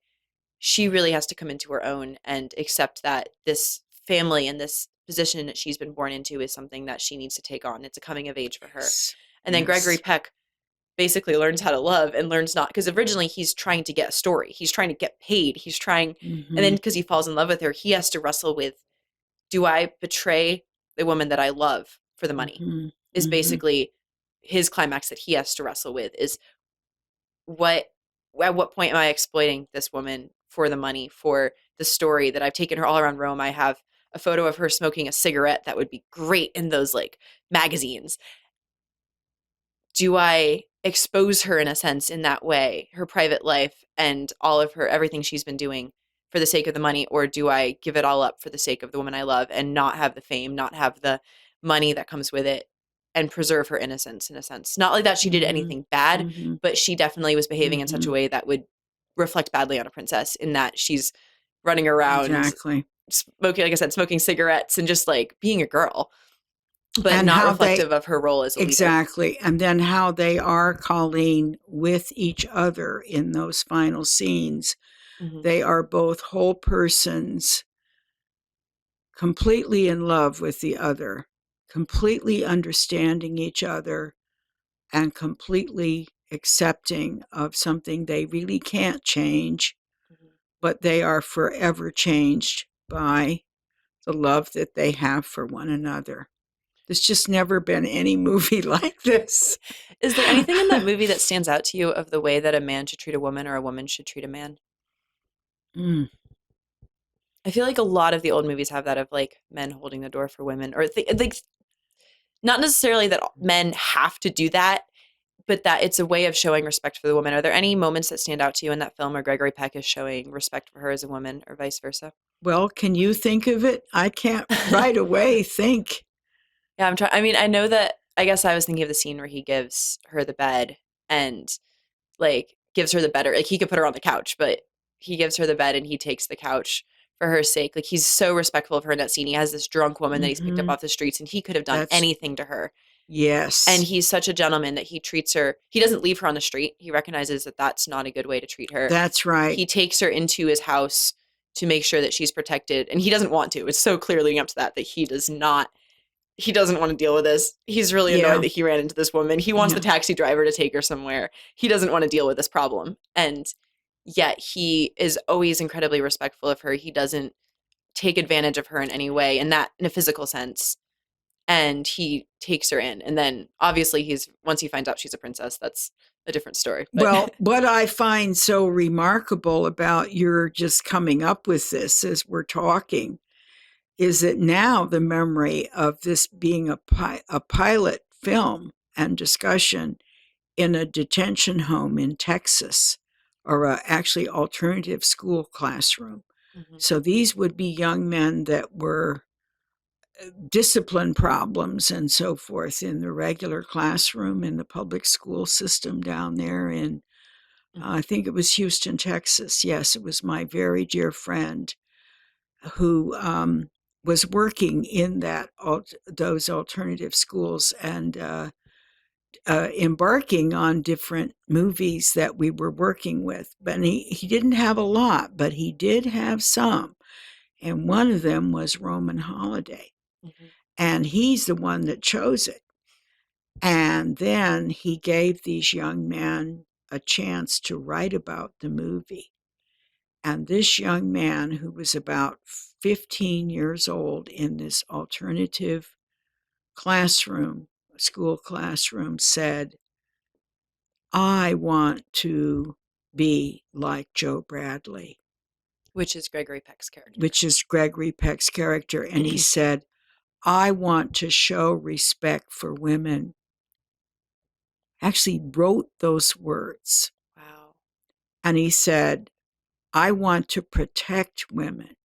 she really has to come into her own and accept that this family and this position that she's been born into is something that she needs to take on. It's a coming of age for her. Yes. And then Gregory Yes. Peck basically learns how to love and learns not, because originally he's trying to get a story. He's trying to get paid. He's trying, and then Mm-hmm. because he falls in love with her, he has to wrestle with, do I betray the woman that I love for the money? Mm-hmm. Is Mm-hmm. basically his climax that he has to wrestle with, is what, at what point am I exploiting this woman for the money, for the story that I've taken her all around Rome? I have a photo of her smoking a cigarette that would be great in those like magazines. Do I expose her in a sense in that way, her private life and all of her, everything she's been doing for the sake of the money? Or do I give it all up for the sake of the woman I love and not have the fame, not have the money that comes with it, and preserve her innocence in a sense? Not like that she did Mm-hmm. anything bad, Mm-hmm. but she definitely was behaving in such Mm-hmm. a way that would reflect badly on a princess, in that she's running around Exactly. smoking, like I said, smoking cigarettes and just like being a girl, but And not how they reflective of her role as a leader. exactly, and then how they are, Colleen, with each other in those final scenes. Hmm. They are both whole persons, completely in love with the other, completely understanding each other, and completely accepting of something they really can't change, but they are forever changed by the love that they have for one another. There's just never been any movie like this. Is there anything in that movie that stands out to you of the way that a man should treat a woman or a woman should treat a man? Mm. I feel like a lot of the old movies have that, of like men holding the door for women, or like, not necessarily that men have to do that, but that it's a way of showing respect for the woman. Are there any moments that stand out to you in that film where Gregory Peck is showing respect for her as a woman, or vice versa? Well, can you think of it? I can't right away think. Yeah, I'm trying. I mean, I know that. I guess I was thinking of the scene where he gives her the bed and like gives her the better. Like he could put her on the couch, but he gives her the bed and he takes the couch for her sake. Like he's so respectful of her in that scene. He has this drunk woman that he's picked up Hmm. off the streets, and he could have done That's anything to her. And yes. he's such a gentleman that he treats her. He doesn't leave her on the street. He recognizes that that's not a good way to treat her. That's right. He takes her into his house to make sure that she's protected, and he doesn't want to. It's so clear leading up to that he does not. He doesn't want to deal with this. He's really annoyed Yeah. that he ran into this woman. He wants Yeah. the taxi driver to take her somewhere. He doesn't want to deal with this problem. And yet he is always incredibly respectful of her. He doesn't take advantage of her in any way, in that, in a physical sense. And he takes her in. And then obviously once he finds out she's a princess, that's a different story. But Well, what I find so remarkable about your just coming up with this as we're talking is that now the memory of this being a pilot film and discussion in a detention home in Texas, or actually alternative school classroom. Mhm, So these would be young men that were discipline problems and so forth in the regular classroom in the public school system down there in, mhm, I think it was Houston, Texas. Yes, it was my very dear friend who was working in those alternative schools and embarking on different movies that we were working with. But he didn't have a lot, but he did have some. And one of them was Roman Holiday. mhm. And he's the one that chose it. And then he gave these young men a chance to write about the movie. And this young man, who was about 15 years old in this alternative classroom, school classroom, said, I want to be like Joe Bradley, Which is Gregory Peck's character. which is Gregory Peck's character. And he said, I want to show respect for women. Actually wrote those words. Wow. And he said, I want to protect women.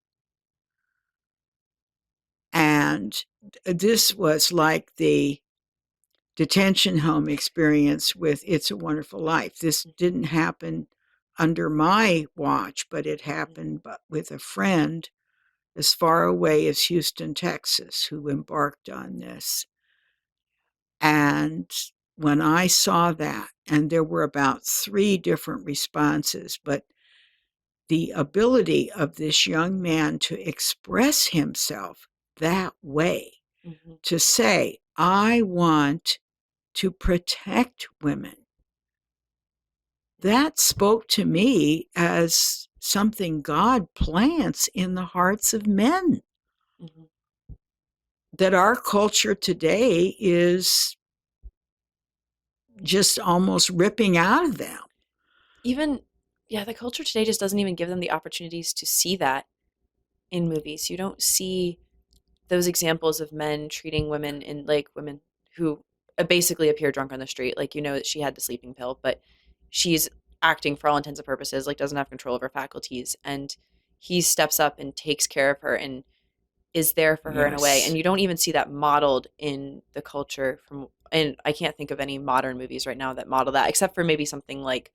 And this was like the detention home experience with It's a Wonderful Life. This didn't happen under my watch, but it happened with a friend as far away as Houston, Texas, who embarked on this. And when I saw that, and there were about 3 different responses, but the ability of this young man to express himself that way, to say, I want to protect women, that spoke to me as something God plants in the hearts of men. That our culture today is just almost ripping out of them. Even, yeah, the culture today just doesn't even give them the opportunities to see that in movies. You don't see those examples of men treating women in like women who basically appear drunk on the street. Like, you know, that she had the sleeping pill, but she's acting for all intents and purposes, like doesn't have control of her faculties. And he steps up and takes care of her and is there for her in a way. Yes. And you don't even see that modeled in the culture and I can't think of any modern movies right now that model that, except for maybe something like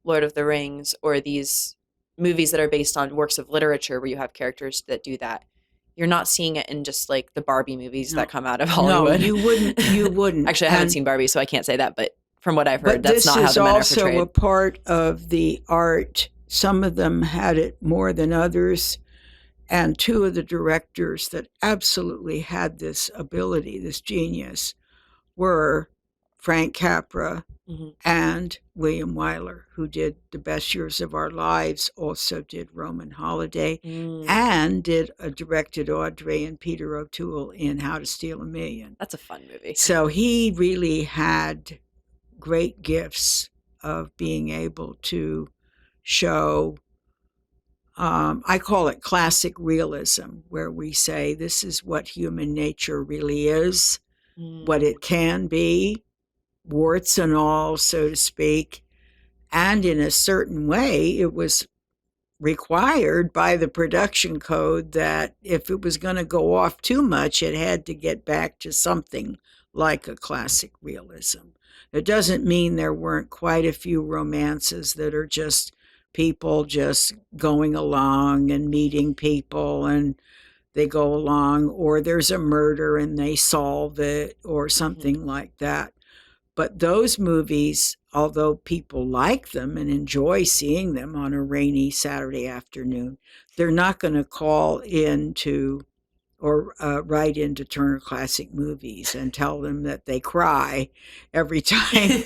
Lord of the Rings or these movies that are based on works of literature where you have characters that do that. You're not seeing it in just like the Barbie movies that come out of Hollywood. No, you wouldn't. Actually, I haven't seen Barbie, so I can't say that, but from what I've heard, that's not how the men are portrayed. This is also a part of the art. Some of them had it more than others. And 2 of the directors that absolutely had this ability, this genius, were Frank Capra and William Wyler, who did The Best Years of Our Lives, also did Roman Holiday, and directed Audrey and Peter O'Toole in How to Steal a Million. That's a fun movie. So he really had great gifts of being able to show, I call it classic realism, where we say this is what human nature really is, what it can be, warts and all, so to speak. And in a certain way, it was required by the production code that if it was going to go off too much, it had to get back to something like a classic realism. It doesn't mean there weren't quite a few romances that are just people just going along and meeting people and they go along, or there's a murder and they solve it or something like that. But those movies, although people like them and enjoy seeing them on a rainy Saturday afternoon, they're not going to call into or write into Turner Classic Movies and tell them that they cry every time.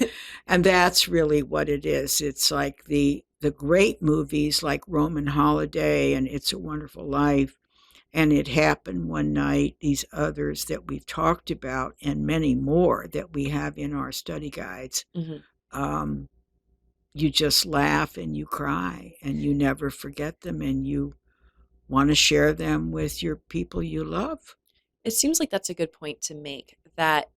And that's really what it is. It's like the great movies like Roman Holiday and It's a Wonderful Life, and It Happened One Night, these others that we've talked about, and many more that we have in our study guides. You just laugh and you cry and you never forget them and you want to share them with your people you love. It seems like that's a good point to make, that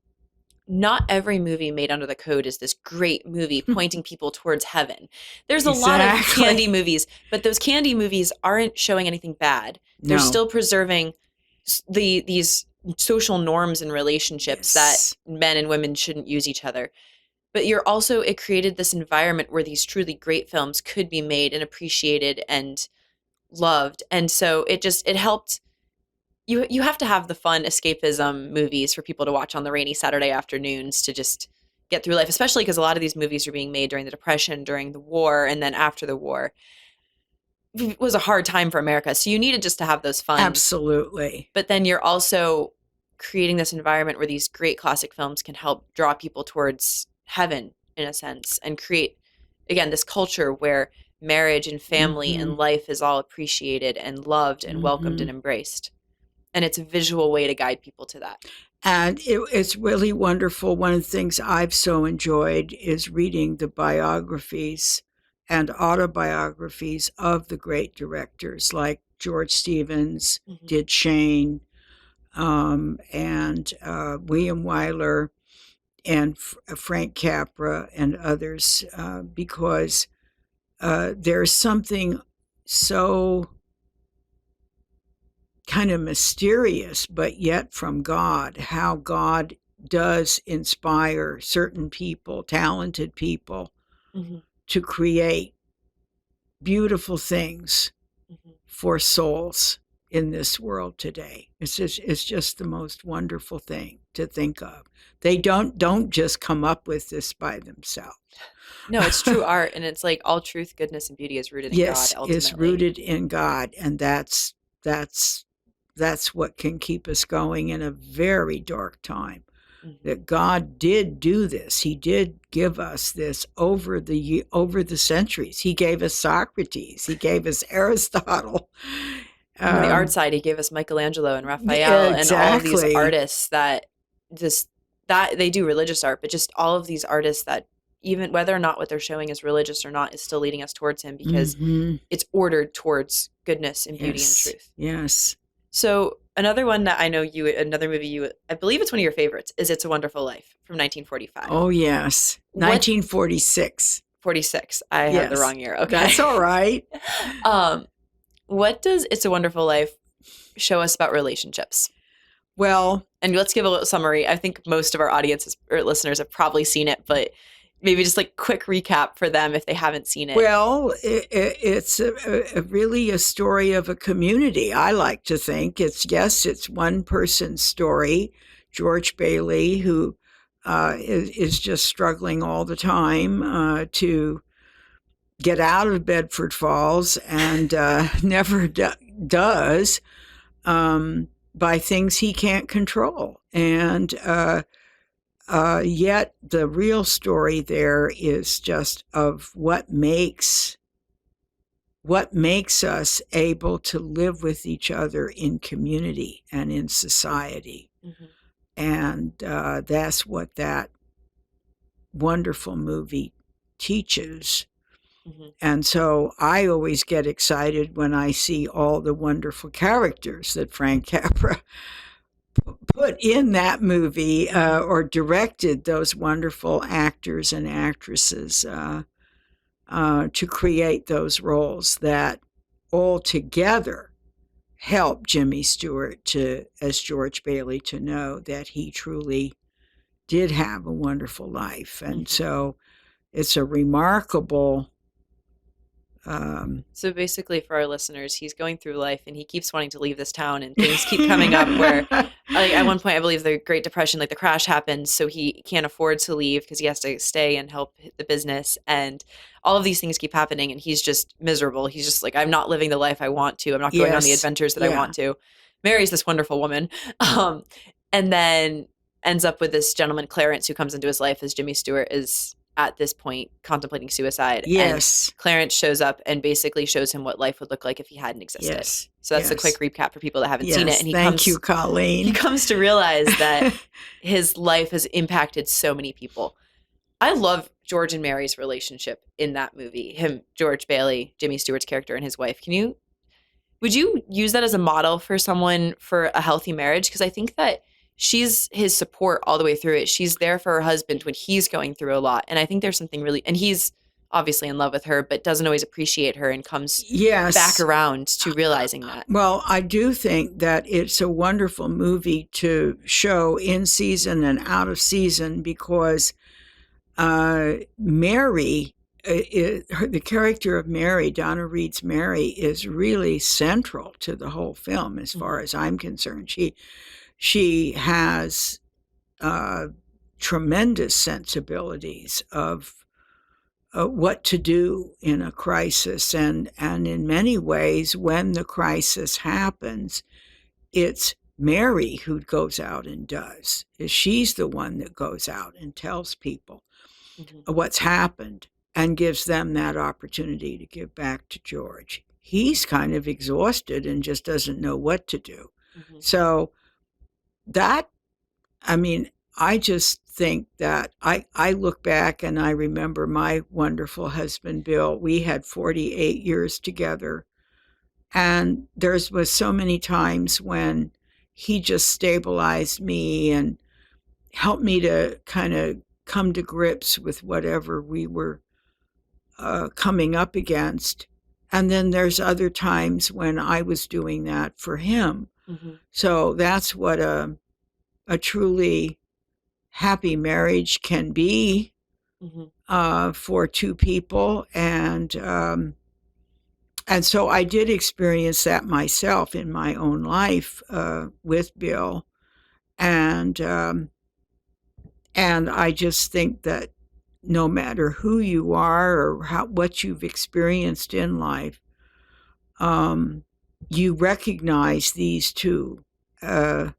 not every movie made under the code is this great movie pointing people towards heaven. There's a lot of candy movies, but those candy movies aren't showing anything bad. They're still preserving these social norms and relationships that men and women shouldn't use each other. But it created this environment where these truly great films could be made and appreciated and loved. And so it helped. You have to have the fun escapism movies for people to watch on the rainy Saturday afternoons to just get through life, especially because a lot of these movies are being made during the Depression, during the war, and then after the war. It was a hard time for America. So you needed just to have those fun. Absolutely. But then you're also creating this environment where these great classic films can help draw people towards heaven, in a sense, and create, again, this culture where marriage and family and life is all appreciated and loved and welcomed and embraced. And it's a visual way to guide people to that. And it's really wonderful. One of the things I've so enjoyed is reading the biographies and autobiographies of the great directors, like George Stevens did Shane, and William Wyler, and Frank Capra, and others, because there's something so kind of mysterious, but yet from God, how God does inspire certain people, talented people, to create beautiful things for souls in this world today. It's just the most wonderful thing to think of. They don't just come up with this by themselves. No, it's true art, and it's like all truth, goodness, and beauty is rooted in Yes, God. Ultimately, is rooted in God, and that's what can keep us going in a very dark time. That God did do this. He did give us this over the centuries. He gave us Socrates. He gave us Aristotle. On the art side, he gave us Michelangelo and Raphael and all of these artists that they do religious art, but just all of these artists that, even whether or not what they're showing is religious or not, is still leading us towards him, because it's ordered towards goodness and beauty and truth. Yes. So another one that I know another movie I believe it's one of your favorites, is It's a Wonderful Life from 1945. Oh, yes. 1946. 46. I have the wrong year. Okay. That's all right. What does It's a Wonderful Life show us about relationships? Well, and let's give a little summary. I think most of our audiences or listeners have probably seen it, but maybe just like quick recap for them if they haven't seen it. Well, it's really a story of a community. I like to think it's one person's story, George Bailey, who is just struggling all the time to get out of Bedford Falls, and never does, by things he can't control. And yet the real story there is just of what makes us able to live with each other in community and in society. And that's what that wonderful movie teaches. And so I always get excited when I see all the wonderful characters that Frank Capra put in that movie, or directed those wonderful actors and actresses to create those roles that all together help Jimmy Stewart as George Bailey, to know that he truly did have a wonderful life. And so it's a remarkable... So basically, for our listeners, he's going through life and he keeps wanting to leave this town, and things keep coming up where, like, at one point, I believe the Great Depression, like the crash happens, so he can't afford to leave because he has to stay and help the business, and all of these things keep happening, and he's just miserable. He's just like, I'm not living the life I want to. I'm not going on the adventures that I want to. Marries this wonderful woman, and then ends up with this gentleman, Clarence, who comes into his life as Jimmy Stewart is at this point contemplating suicide. Yes. And Clarence shows up and basically shows him what life would look like if he hadn't existed. Yes. So that's the quick recap for people that haven't seen it. And Thank you, Colleen. He comes to realize that his life has impacted so many people. I love George and Mary's relationship in that movie. George Bailey, Jimmy Stewart's character, and his wife. Would you use that as a model for someone for a healthy marriage? Because I think that she's his support all the way through it. She's there for her husband when he's going through a lot. And I think there's something really, and he's obviously in love with her, but doesn't always appreciate her, and comes back around to realizing that. Well, I do think that it's a wonderful movie to show in season and out of season, because Mary, the character of Mary, Donna Reed's Mary, is really central to the whole film as far as I'm concerned. She has tremendous sensibilities of what to do in a crisis. And in many ways, when the crisis happens, it's Mary who goes out and does. She's the one that goes out and tells people what's happened and gives them that opportunity to give back to George. He's kind of exhausted and just doesn't know what to do. So I just think that I look back and I remember my wonderful husband, Bill. We had 48 years together. And there was so many times when he just stabilized me and helped me to kind of come to grips with whatever we were coming up against. And then there's other times when I was doing that for him. Mm-hmm. So that's what a truly happy marriage can be Mm-hmm. for two people. And so I did experience that myself in my own life with Bill. And and I just think that no matter who you are or what you've experienced in life, you recognize these two uh,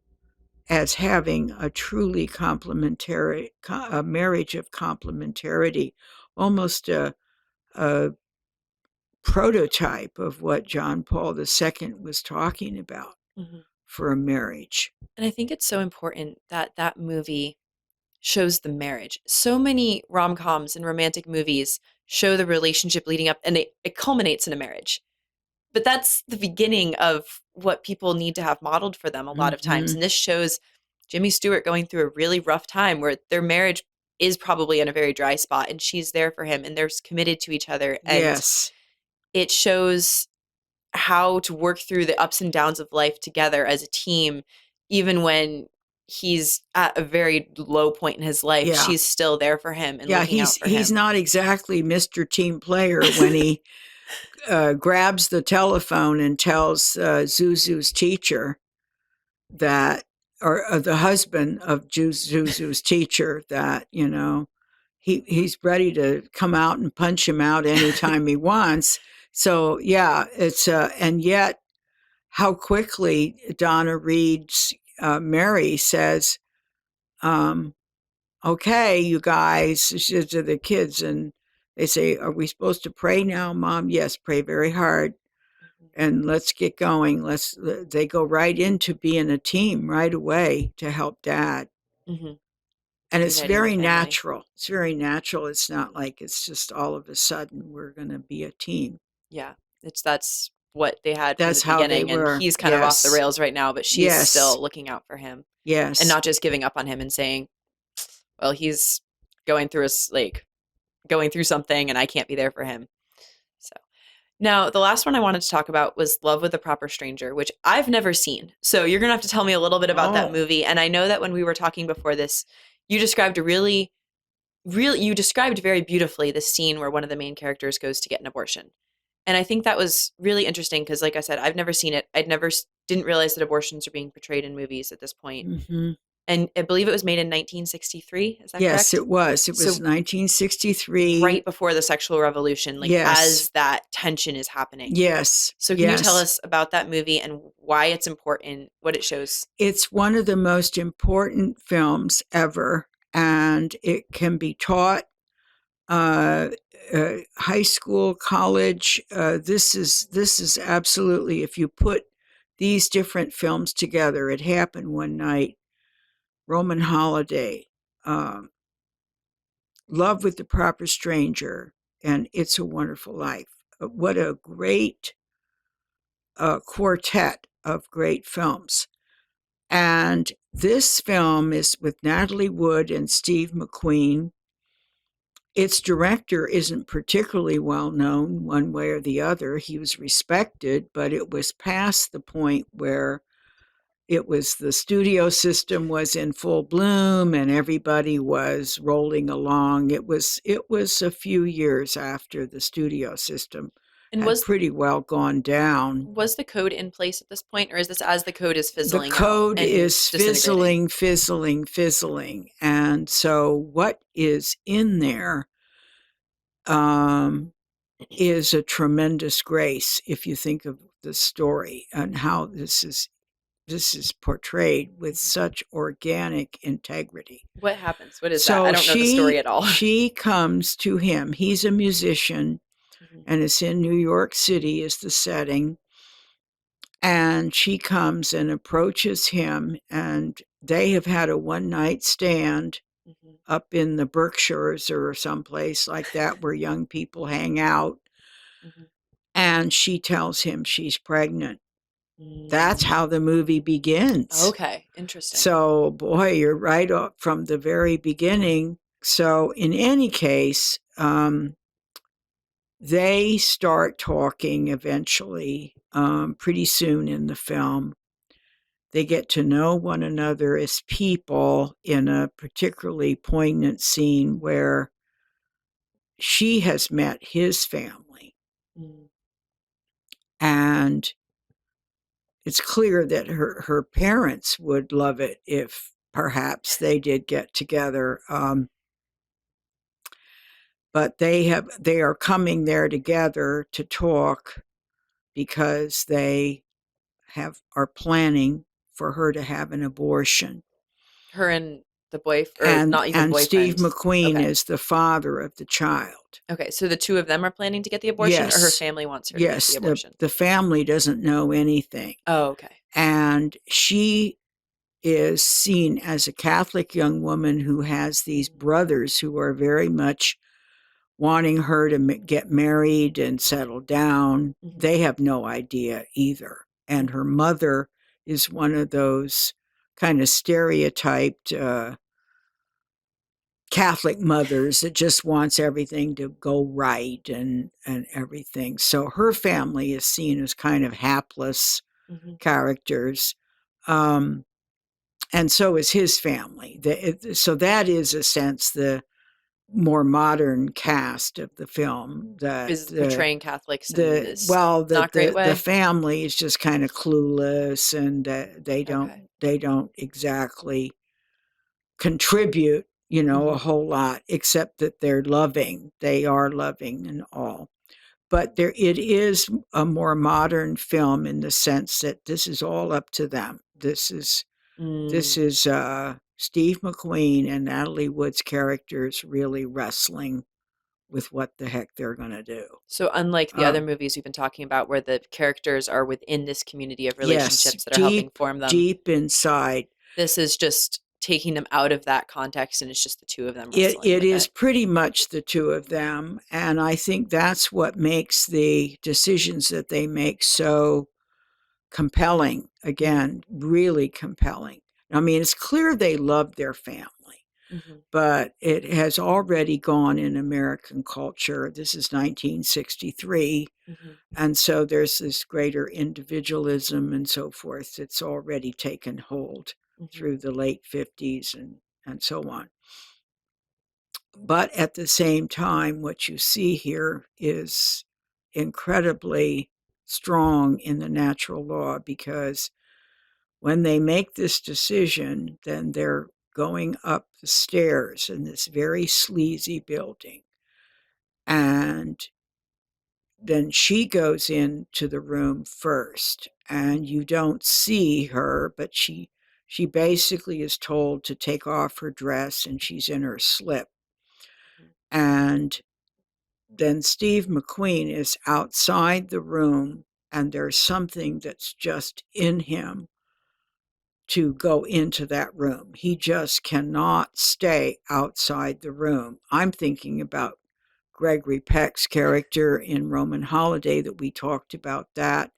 as having a truly complementary, a marriage of complementarity, almost a prototype of what John Paul II was talking about Mm-hmm. for a marriage. And I think it's so important that that movie shows the marriage. So many rom-coms and romantic movies show the relationship leading up, and it culminates in a marriage. But that's the beginning of what people need to have modeled for them a lot of times. Mm-hmm. And this shows Jimmy Stewart going through a really rough time where their marriage is probably in a very dry spot, and she's there for him and they're committed to each other. And Yes. it shows how to work through the ups and downs of life together as a team, even when he's at a very low point in his life. Yeah. She's still there for him and Yeah. looking out for He's him. not exactly Mr. Team Player when he grabs the telephone and tells Zuzu's teacher that, or the husband of Zuzu's teacher, that, you know, he's ready to come out and punch him out anytime he wants. So yeah, it's and yet how quickly Donna Reed's Mary says, "Okay, you guys," she says to the kids, and they say, "Are we supposed to pray now, Mom?" "Yes, pray very hard." And let's get going. They go right into being a team right away to help Dad. Mm-hmm. And it's Uniting the very family. natural. It's very natural. It's not like it's just all of a sudden we're going to be a team. Yeah. That's what they had from the That's how they beginning. And were. he's kind of off the Yes. rails right now, but she's Yes. still looking out for him and Yes. not just giving up on him and saying, well, he's going through going through something and I can't be there for him. So now the last one I wanted to talk about was Love with a Proper Stranger, which I've never seen. So you're going to have to tell me a little bit about that Oh. movie. And I know that when we were talking before this, you described you described very beautifully the scene where one of the main characters goes to get an abortion. And I think that was really interesting because, like I said, I've never seen it. Didn't realize that abortions are being portrayed in movies at this point. Mm-hmm. And I believe it was made in 1963. Is that Yes, correct? it was. It was So 1963. right before the sexual revolution, like Yes. as that tension is happening. Yes. So can you tell Yes. us about that movie and why it's important, what it shows? It's one of the most important films ever, and it can be taught high school, college. This is absolutely, if you put these different films together. It happened one night. Roman Holiday, um, Love with the Proper Stranger, and It's a Wonderful Life. What a great quartet of great films. And this film is with Natalie Wood and Steve McQueen. Its director isn't particularly well known one way or the other. He was respected, but it was past the point where the studio system was in full bloom and everybody was rolling along. It was a few years after the studio system And had pretty well gone down. was the code in place at this point, or is this as the code is fizzling The out code and is disintegrating? fizzling. And so what is in there is a tremendous grace if you think of the story and how this is portrayed with such organic integrity. What happens? What is that? So I don't know the story at all. she comes to him. He's a musician, Mhm. and it's in New York City is the setting. And she comes and approaches him, and they have had a one-night stand Mhm. up in the Berkshires or someplace like that where young people hang out. Mhm. And she tells him she's pregnant. Mm. That's how the movie begins. Okay, interesting. So, boy, you're right up from the very beginning. So, in any case, they start talking eventually, pretty soon in the film. They get to know one another as people in a particularly poignant scene where she has met his family. Mm. And it's clear that her parents would love it if perhaps they did get together. But they are coming there together to talk because they are planning for her to have an abortion. Her and the boyfriend, or not even And Steve boyfriend. McQueen Okay. is the father of the child. Okay, so the two of them are planning to get the abortion, or her Yes. family wants her to get Yes, the abortion? the family doesn't know anything. Oh, okay. And she is seen as a Catholic young woman who has these brothers who are very much wanting her to get married and settle down. Mm-hmm. They have no idea either. And her mother is one of those kind of stereotyped Catholic mothers that just wants everything to go right and everything. So her family is seen as kind of hapless characters. And so is his family. So that is, a sense, the more modern cast of the film. That is portraying Catholics in this not great way. The family is just kind of clueless, and they don't exactly contribute, a whole lot, except that they're loving. They are loving and all. But it is a more modern film in the sense that this is all up to them. This is Steve McQueen and Natalie Wood's characters really wrestling with what the heck they're going to do. So unlike the other movies we've been talking about where the characters are within this community of relationships that are helping form them. Deep inside. This is just taking them out of that context, and it's just the two of them wrestling It is pretty much the two of them. And I think that's what makes the decisions that they make so compelling. Again, really compelling. I mean, it's clear they love their family, but it has already gone in American culture. This is 1963. And so there's this greater individualism and so forth that's already taken hold through the late 50s and so on. But at the same time, what you see here is incredibly strong in the natural law, because when they make this decision, then they're going up the stairs in this very sleazy building. And then she goes into the room first, and you don't see her, but she basically is told to take off her dress, and she's in her slip. And then Steve McQueen is outside the room, and there's something that's just in him to go into that room. He just cannot stay outside the room. I'm thinking about Gregory Peck's character in Roman Holiday that we talked about. That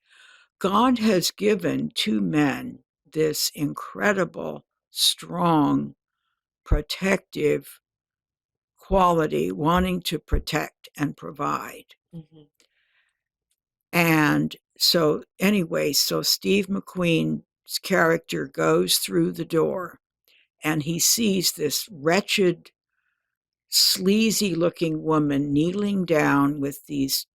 God has given two men this incredible, strong, protective quality, wanting to protect and provide. And so anyway, so Steve McQueen's character goes through the door, and he sees this wretched, sleazy looking woman kneeling down with these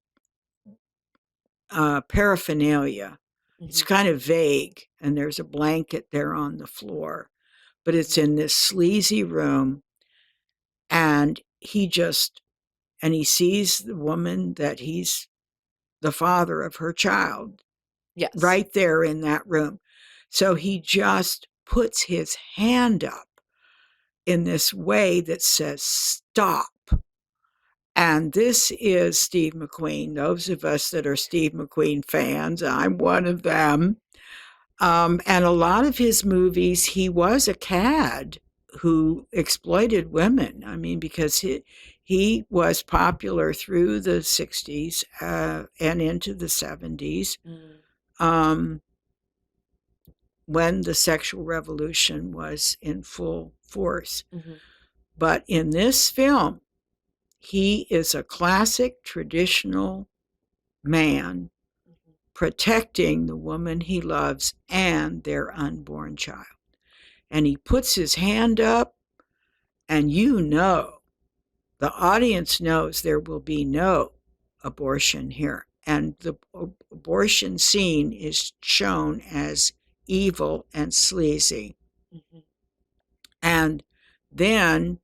paraphernalia. It's kind of vague, and there's a blanket there on the floor, but it's in this sleazy room. And he sees the woman that he's the father of her child. Yes. Right there in that room. So he just puts his hand up in this way that says, stop. And this is Steve McQueen. Those of us that are Steve McQueen fans, I'm one of them. And a lot of his movies, he was a cad who exploited women. I mean, because he was popular through the 60s and into the 70s. When the sexual revolution was in full force. But in this film, he is a classic traditional man protecting the woman he loves and their unborn child. And he puts his hand up, and the audience knows there will be no abortion here. And the abortion scene is shown as evil and sleazy. Mm-hmm. And then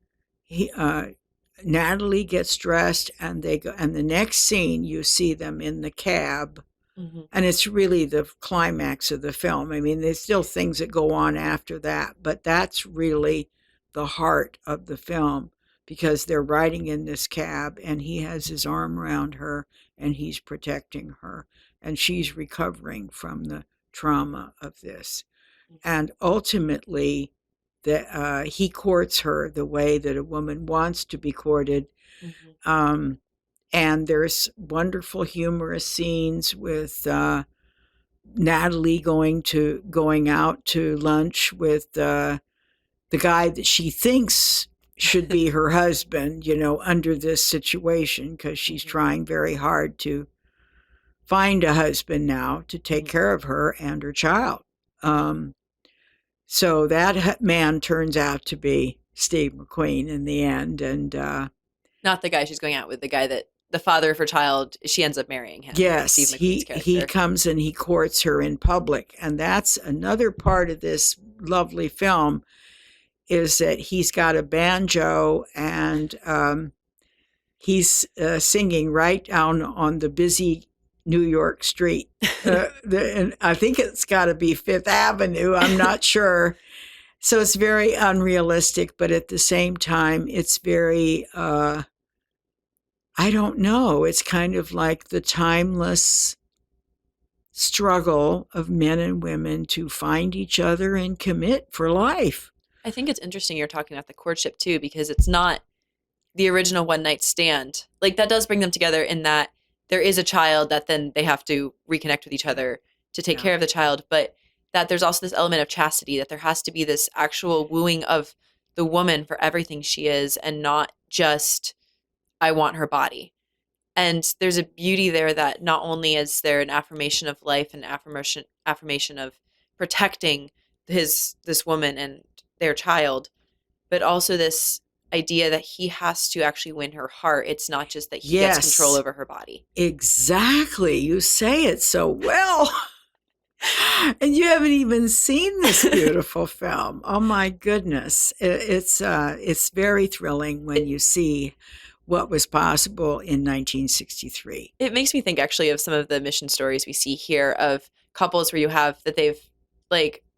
Natalie gets dressed, and they go. And the next scene, you see them in the cab, mm-hmm. and it's really the climax of the film. I mean, there's still things that go on after that, but that's really the heart of the film, because they're riding in this cab, and he has his arm around her, and he's protecting her, and she's recovering from the trauma of this, and ultimately, he courts her the way that a woman wants to be courted. Mm-hmm. And there's wonderful humorous scenes with Natalie going out to lunch with the guy that she thinks should be her husband, under this situation, because she's trying very hard to find a husband now to take care of her and her child. So that man turns out to be Steve McQueen in the end, and not the guy she's going out with, the guy that the father of her child, she ends up marrying him. Yes, Steve McQueen's character. He comes and he courts her in public, and that's another part of this lovely film, is that he's got a banjo, and he's singing right down on the busy New York street. And I think it's got to be Fifth Avenue. I'm not sure. So it's very unrealistic, but at the same time, it's very, I don't know. It's kind of like the timeless struggle of men and women to find each other and commit for life. I think it's interesting you're talking about the courtship too, because it's not the original one night stand. Like, that does bring them together in that there is a child that then they have to reconnect with each other to take care of the child, but that there's also this element of chastity, that there has to be this actual wooing of the woman for everything she is, and not just, I want her body. And there's a beauty there that not only is there an affirmation of life and affirmation of protecting this woman and their child, but also this idea that he has to actually win her heart. It's not just that he gets control over her body. Exactly. You say it so well. And you haven't even seen this beautiful film. Oh my goodness. It's very thrilling when you see what was possible in 1963. It makes me think actually of some of the mission stories we see here of couples where you have that they've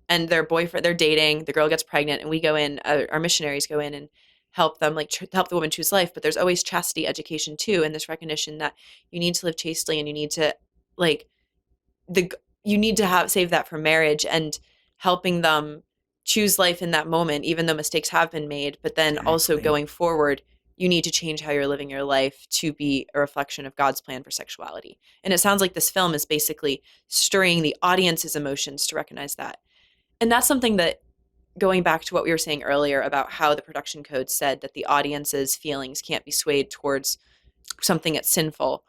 and their boyfriend, they're dating, the girl gets pregnant, and we go in, our missionaries go in and help them, help the woman choose life. But there's always chastity education too, and this recognition that you need to live chastely, and you need to save that for marriage, and helping them choose life in that moment, even though mistakes have been made. But then also going forward, you need to change how you're living your life to be a reflection of God's plan for sexuality. And it sounds like this film is basically stirring the audience's emotions to recognize that. And that's something that, going back to what we were saying earlier about how the production code said that the audience's feelings can't be swayed towards something that's sinful.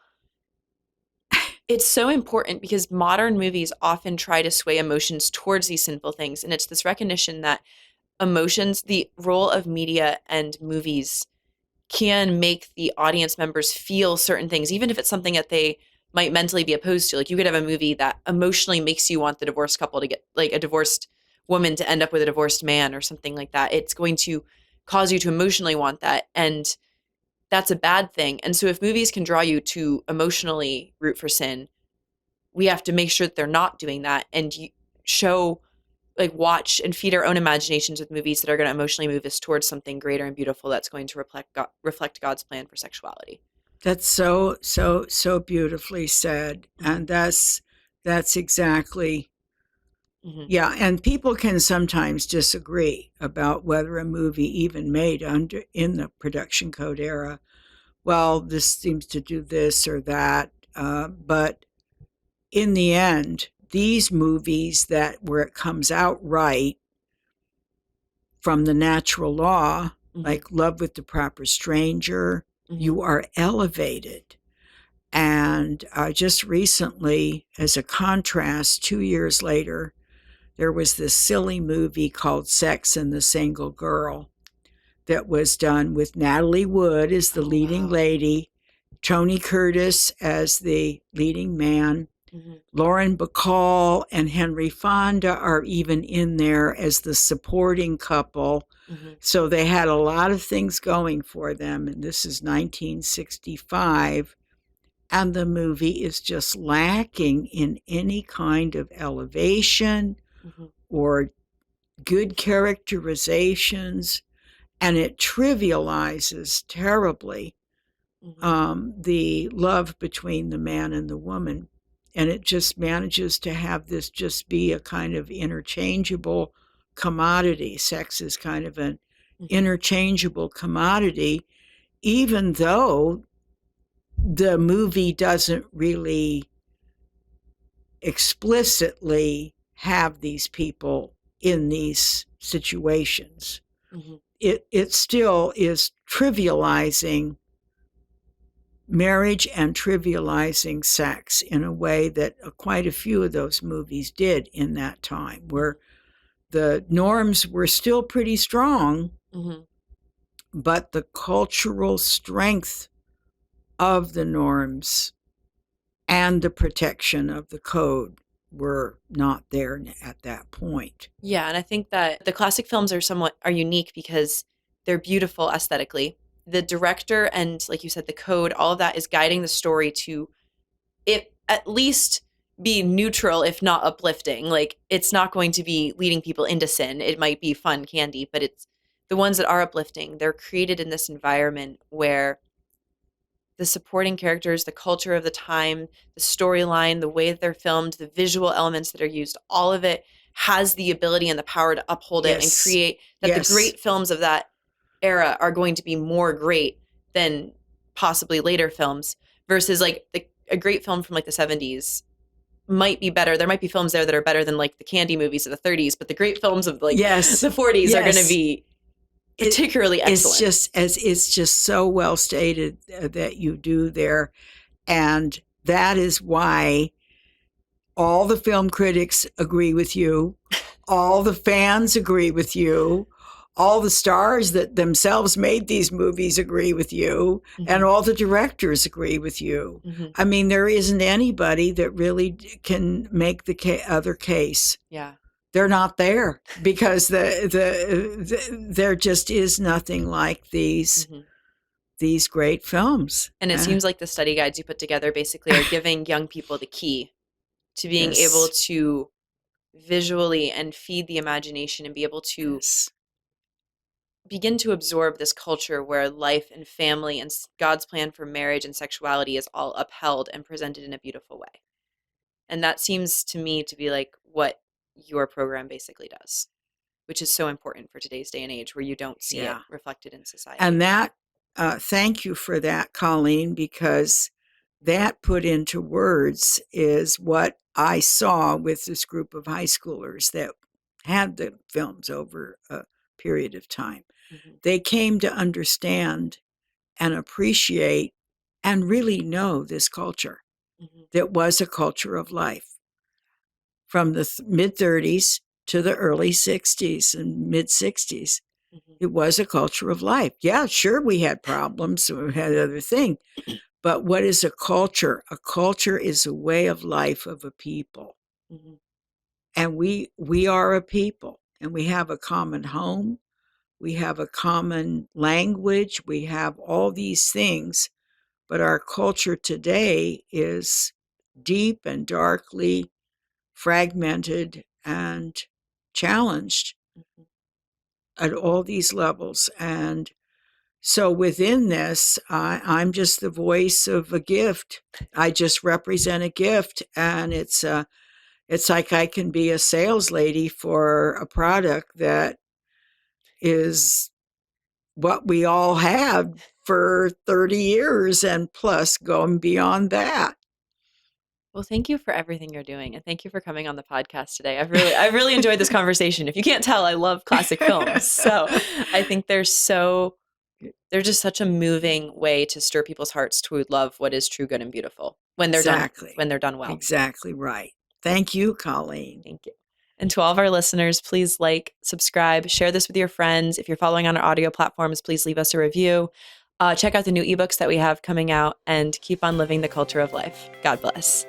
It's so important because modern movies often try to sway emotions towards these sinful things. And it's this recognition that emotions, the role of media and movies, can make the audience members feel certain things, even if it's something that they might mentally be opposed to. Like, you could have a movie that emotionally makes you want the divorced couple to get, a divorced woman to end up with a divorced man or something like that. It's going to cause you to emotionally want that. And that's a bad thing. And so if movies can draw you to emotionally root for sin, we have to make sure that they're not doing that, and watch and feed our own imaginations with movies that are going to emotionally move us towards something greater and beautiful that's going to reflect God's plan for sexuality. That's so beautifully said. And that's exactly, yeah. And people can sometimes disagree about whether a movie even made in the production code era, well, this seems to do this or that. But in the end, these movies where it comes out right from the natural law, like Love with the Proper Stranger, You are elevated. And just recently, as a contrast, 2 years later, there was this silly movie called Sex and the Single Girl that was done with Natalie Wood as the leading lady, Tony Curtis as the leading man. Lauren Bacall and Henry Fonda are even in there as the supporting couple. So they had a lot of things going for them. And this is 1965. And the movie is just lacking in any kind of elevation or good characterizations. And it trivializes terribly the love between the man and the woman. And it just manages to have this just be a kind of interchangeable commodity. Sex is kind of an interchangeable commodity, even though the movie doesn't really explicitly have these people in these situations. It still is trivializing marriage and trivializing sex in a way that quite a few of those movies did in that time, where the norms were still pretty strong, but the cultural strength of the norms and the protection of the code were not there at that point. Yeah, and I think that the classic films are unique because they're beautiful aesthetically. The director and, like you said, the code, all of that is guiding the story to it at least be neutral, if not uplifting. Like, it's not going to be leading people into sin. It might be fun candy, but it's the ones that are uplifting. They're created in this environment where the supporting characters, the culture of the time, the storyline, the way that they're filmed, the visual elements that are used, all of it has the ability and the power to uphold it and create that the great films of that era are going to be more great than possibly later films, versus like a great film from like the 70s might be better. There might be films there that are better than like the candy movies of the 30s, but the great films of like the 40s are going to be particularly excellent. It's just so well stated that you do there. And that is why all the film critics agree with you. All the fans agree with you. All the stars that themselves made these movies agree with you, and all the directors agree with you. I mean, there isn't anybody that really can make the other case. Yeah. They're not there because there just is nothing like these great films. And it seems like the study guides you put together basically are giving young people the key to being able to visually and feed the imagination and be able to begin to absorb this culture where life and family and God's plan for marriage and sexuality is all upheld and presented in a beautiful way. And that seems to me to be like what your program basically does, which is so important for today's day and age where you don't see it reflected in society. And that, thank you for that, Colleen, because that put into words is what I saw with this group of high schoolers that had the films over a period of time. They came to understand and appreciate and really know this culture that was a culture of life. From the mid-30s to the early 60s and mid-60s, it was a culture of life. Yeah, sure, we had problems, we had other things, but what is a culture? A culture is a way of life of a people. And we are a people, and we have a common home, we have a common language, we have all these things, but our culture today is deep and darkly fragmented and challenged at all these levels. And so within this, I'm just the voice of a gift. I just represent a gift, and it's like I can be a sales lady for a product that is what we all had for 30 years and plus going beyond that. Well, thank you for everything you're doing, and thank you for coming on the podcast today. I've really enjoyed this conversation. If you can't tell, I love classic films, so I think they're so They're just such a moving way to stir people's hearts to love what is true, good, and beautiful when they're done Exactly. when they're done well. Exactly right. Thank you, Colleen. Thank you. And to all of our listeners, please like, subscribe, share this with your friends. If you're following on our audio platforms, please leave us a review. Check out the new ebooks that we have coming out and keep on living the culture of life. God bless.